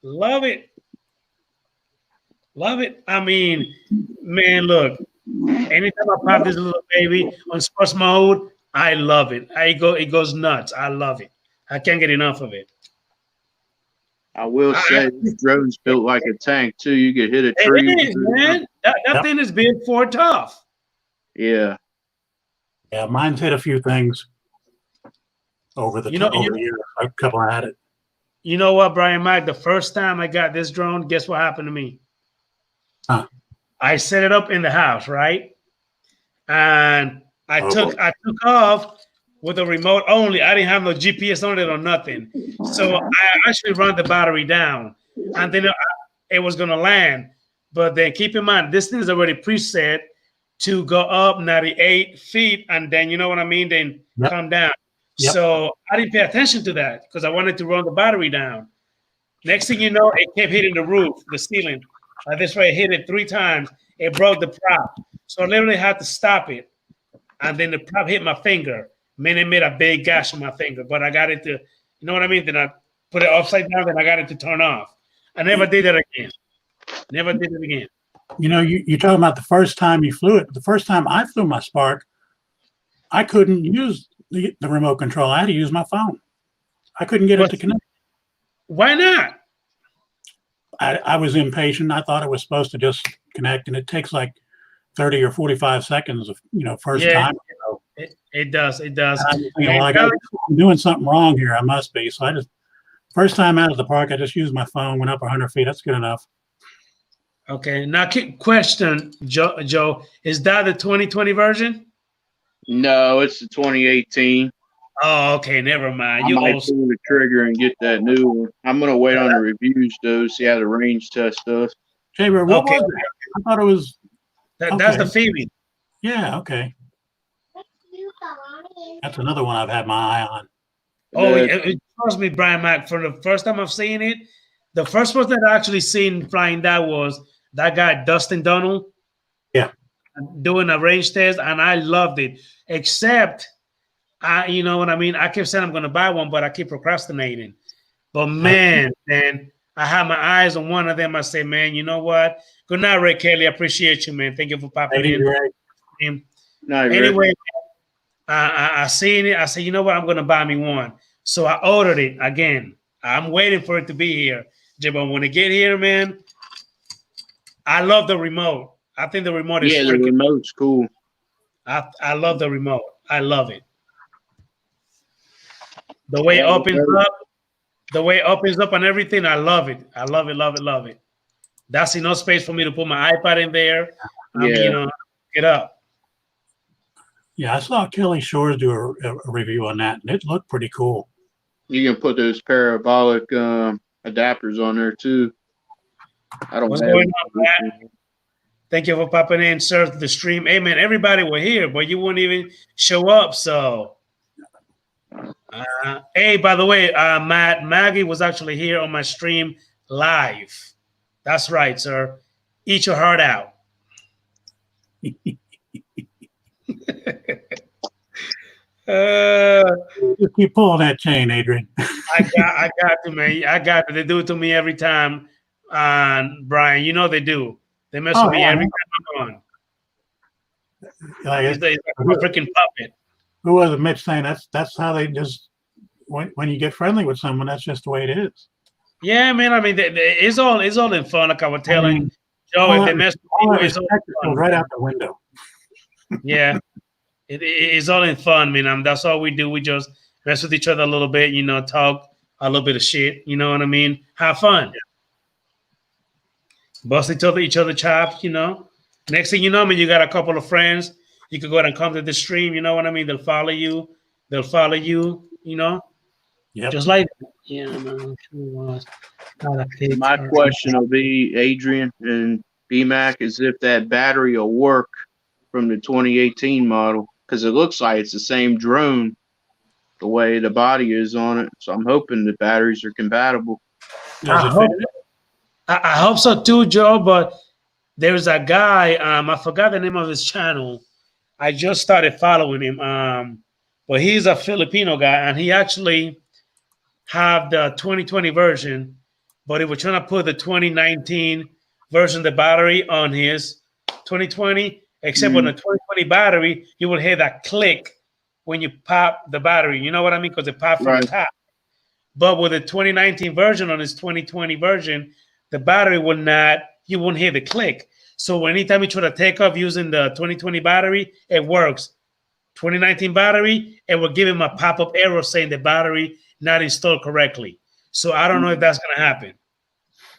Love it. Love it. I mean, man, look. Anytime I pop this little baby on sports mode, I love it. It goes nuts. I love it. I can't get enough of it. I will say, this drone's built like a tank too. You could hit a tree. It is, man. That thing is built for tough. Yeah. Yeah, mine's hit a few things over the years. A couple I had it. You know what, Brian Mack? The first time I got this drone, guess what happened to me? Huh. I set it up in the house, right? And I took off with a remote only. I didn't have no GPS on it or nothing. So I actually run the battery down, and then it was gonna land. But then keep in mind, this thing is already preset to go up 98 feet, and then you know what I mean, then come down. Yep. So I didn't pay attention to that because I wanted to run the battery down. Next thing you know, it kept hitting the roof, the ceiling. This way, it hit it 3 times. It broke the prop. So I literally had to stop it. And then the prop hit my finger. Man, it made a big gash on my finger. But I got it to, you know what I mean? Then I put it upside down, then I got it to turn off. I never did that again. Never did it again. You know, you're talking about the first time you flew it. The first time I flew my Spark, I couldn't use the remote control. I had to use my phone. I couldn't get it to connect. Why not? I was impatient. I thought it was supposed to just connect, and it takes like 30 or 45 seconds of, first time. It does. It does. I'm doing something wrong here. I must be. So first time out of the park, I just used my phone, went up 100 feet. That's good enough. Okay. Now, question, Joe, is that the 2020 version? No, it's the 2018. Oh, okay. Never mind. I might pull the trigger and get that new one. I'm gonna wait on the reviews though, see how the range test does. What was it? I thought it was. That's the Phoebe. Yeah. Okay. That's another one I've had my eye on. Oh, it trust me, Brian Mack. For the first time I've seen it, the first person that I actually seen flying that was that guy Dustin Donald. Yeah. Doing a range test, and I loved it. Except, you know what I mean? I kept saying I'm going to buy one, but I keep procrastinating. But man, I had my eyes on one of them. I say, man, you know what? Good night, Ray Kelly. I appreciate you, man. Thank you for popping in. Anyway, I seen it. I said, you know what? I'm going to buy me one. So I ordered it again. I'm waiting for it to be here. But when it get here, man, I love the remote. I think the remote is the remote's cool. I love the remote. I love it. The way it opens up and everything, I love it. I love it, love it, love it. That's enough space for me to put my iPad in there. Get up. Yeah, I saw Kelly Shores do a review on that, and it looked pretty cool. You can put those parabolic adapters on there too. I don't What's have going on, Matt? Thank you for popping in, sir, to the stream. Hey, man, everybody were here, but you wouldn't even show up. So, hey, by the way, Matt, Maggie was actually here on my stream live. That's right, sir. Eat your heart out. Just keep pulling that chain, Adrian. I got to, man. I got to. They do it to me every time, Brian. You know they do. They mess with me every time I'm on. Like He's like a freaking puppet. who was it? Mitch saying that's how they just when you get friendly with someone, that's just the way it is. Yeah, man. I mean, it's all in fun. Like I was telling Joe, if they mess with me, it's all goes right out the window. Yeah, it's all in fun, man. That's all we do. We just mess with each other a little bit, you know, talk a little bit of shit. You know what I mean? Have fun. Bust each other chops, you know. Next thing you know, I mean, you got a couple of friends. You could go ahead and come to the stream, you know what I mean? They'll follow you, you know. Yeah. Just like that. Yeah, man. My question will be, Adrian and BMAC, is if that battery will work from the 2018 model, because it looks like it's the same drone, the way the body is on it. So I'm hoping the batteries are compatible. I hope so too, Joe. But there's a guy, I forgot the name of his channel. I just started following him. But he's a Filipino guy, and he actually have the 2020 version, but he was trying to put the 2019 version of the battery on his 2020, except on the 2020 battery, you will hear that click when you pop the battery. You know what I mean? Because it popped from the top. But with the 2019 version on his 2020 version, the battery will not, you won't hear the click. So anytime you try to take off using the 2020 battery, it works. 2019 battery, it will give him a pop-up arrow saying the battery not installed correctly. So I don't know if that's going to happen.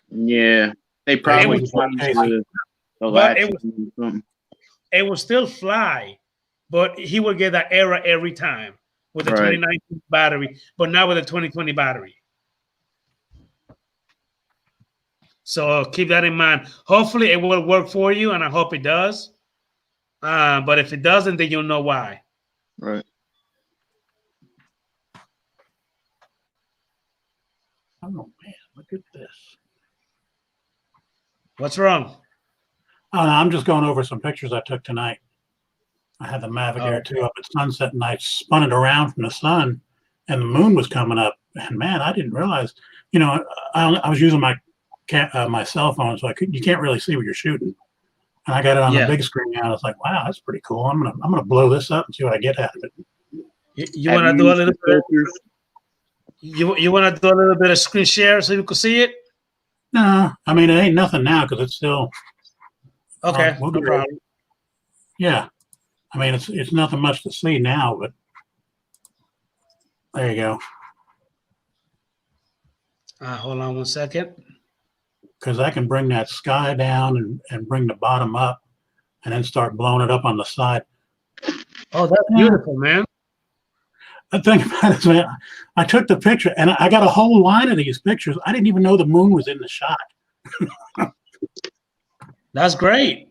Yeah. They probably it will still fly, but he will get that error every time with the 2019 battery, but not with the 2020 battery. So keep that in mind. Hopefully it will work for you, and I hope it does. But if it doesn't, then you'll know why. Right. Oh man, look at this. What's wrong? Oh, no, I'm just going over some pictures I took tonight. I had the Mavic Air 2 up at sunset, and I spun it around from the sun, and the moon was coming up. And man, I didn't realize. You know, I was using my cell phone, so you can't really see what you're shooting. And I got it on the big screen now. I was like, wow, that's pretty cool. I'm gonna blow this up and see what I get out of it. You want to do a little bit? You want to do a little bit of screen share so you can see it? No, I mean it ain't nothing now because it's still okay. We'll No problem. Yeah, I mean it's nothing much to see now, but there you go. Hold on 1 second. Because I can bring that sky down and bring the bottom up, and then start blowing it up on the side. Oh, that's beautiful, man. The thing about it is, man, I took the picture, and I got a whole line of these pictures. I didn't even know the moon was in the shot. That's great.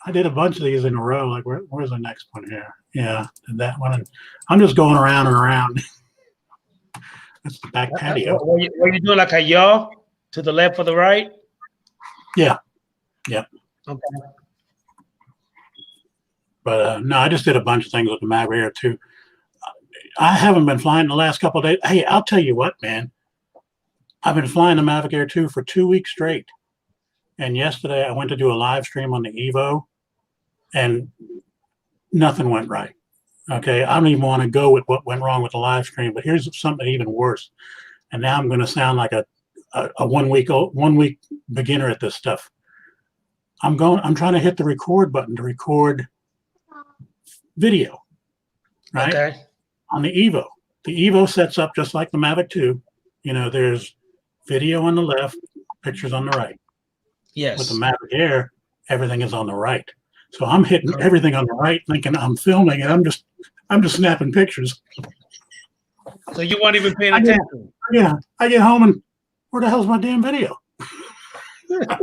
I did a bunch of these in a row. Like, where's the next one here? Yeah, did that one. And I'm just going around and around. That's the back patio. Were you doing like a yaw to the left or the right? Yeah. Yeah. Okay. But no, I just did a bunch of things with the Mavic Air 2. I haven't been flying the last couple of days. Hey, I'll tell you what, man. I've been flying the Mavic Air 2 for 2 weeks straight. And yesterday I went to do a live stream on the Evo, and nothing went right. Okay, I don't even want to go with what went wrong with the live stream, but here's something even worse. And now I'm going to sound like a 1 week beginner at this stuff. I'm trying to hit the record button to record video, right? Okay. On the Evo. The Evo sets up just like the Mavic 2. You know, there's video on the left, pictures on the right. Yes. With the Mavic Air, everything is on the right. So I'm hitting everything on the right, thinking I'm filming, and I'm just snapping pictures. So you weren't even paying I get- attention. Yeah, I get home and where the hell's my damn video? I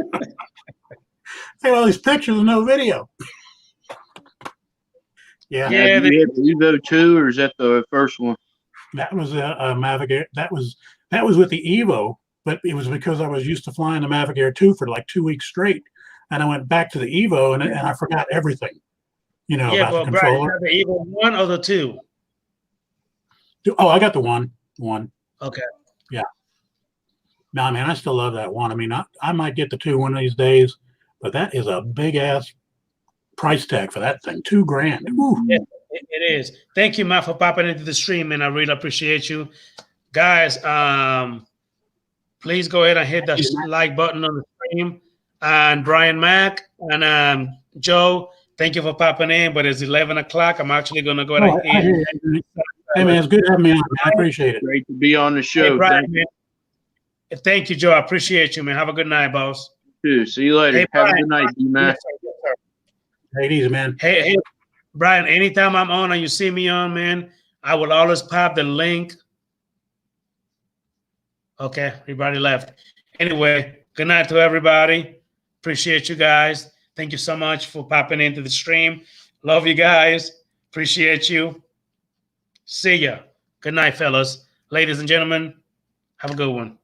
got all these pictures and no video. Yeah, Yeah, Have you hit the Evo 2 or is that the first one? that was a Mavic Air. That was with the Evo, but it was because I was used to flying the Mavic Air 2 for like 2 weeks straight, and I went back to the Evo and I forgot everything. You know, yeah, about the but Brian, you controller. have the Evo 1 or the 2? Oh, I got the one. Okay. No, man, I still love that one. I mean, I might get the 2 one of these days, but that is a big ass price tag for that thing. $2,000. Ooh. Yeah, it is. Thank you, Matt, for popping into the stream, and I really appreciate you. Guys, please go ahead and hit the like button on the stream. And Brian Mack and Joe, thank you for popping in, but it's 11 o'clock. I'm actually going to go ahead and end. Hey, man, it's good having me on. I appreciate it. Great to be on the show. Hey, Brian, Thank you man. Thank you, Joe. I appreciate you, man. Have a good night, boss. too. See you later. Hey, Have a Brian. good night, D-Mac. Yes, sir. Yes, sir. Take it easy, man. Hey, Brian, anytime I'm on and you see me on, man, I will always pop the link. Okay, everybody left. Anyway, good night to everybody. Appreciate you guys. Thank you so much for popping into the stream. Love you guys. Appreciate you. See ya. Good night, fellas. Ladies and gentlemen, have a good one.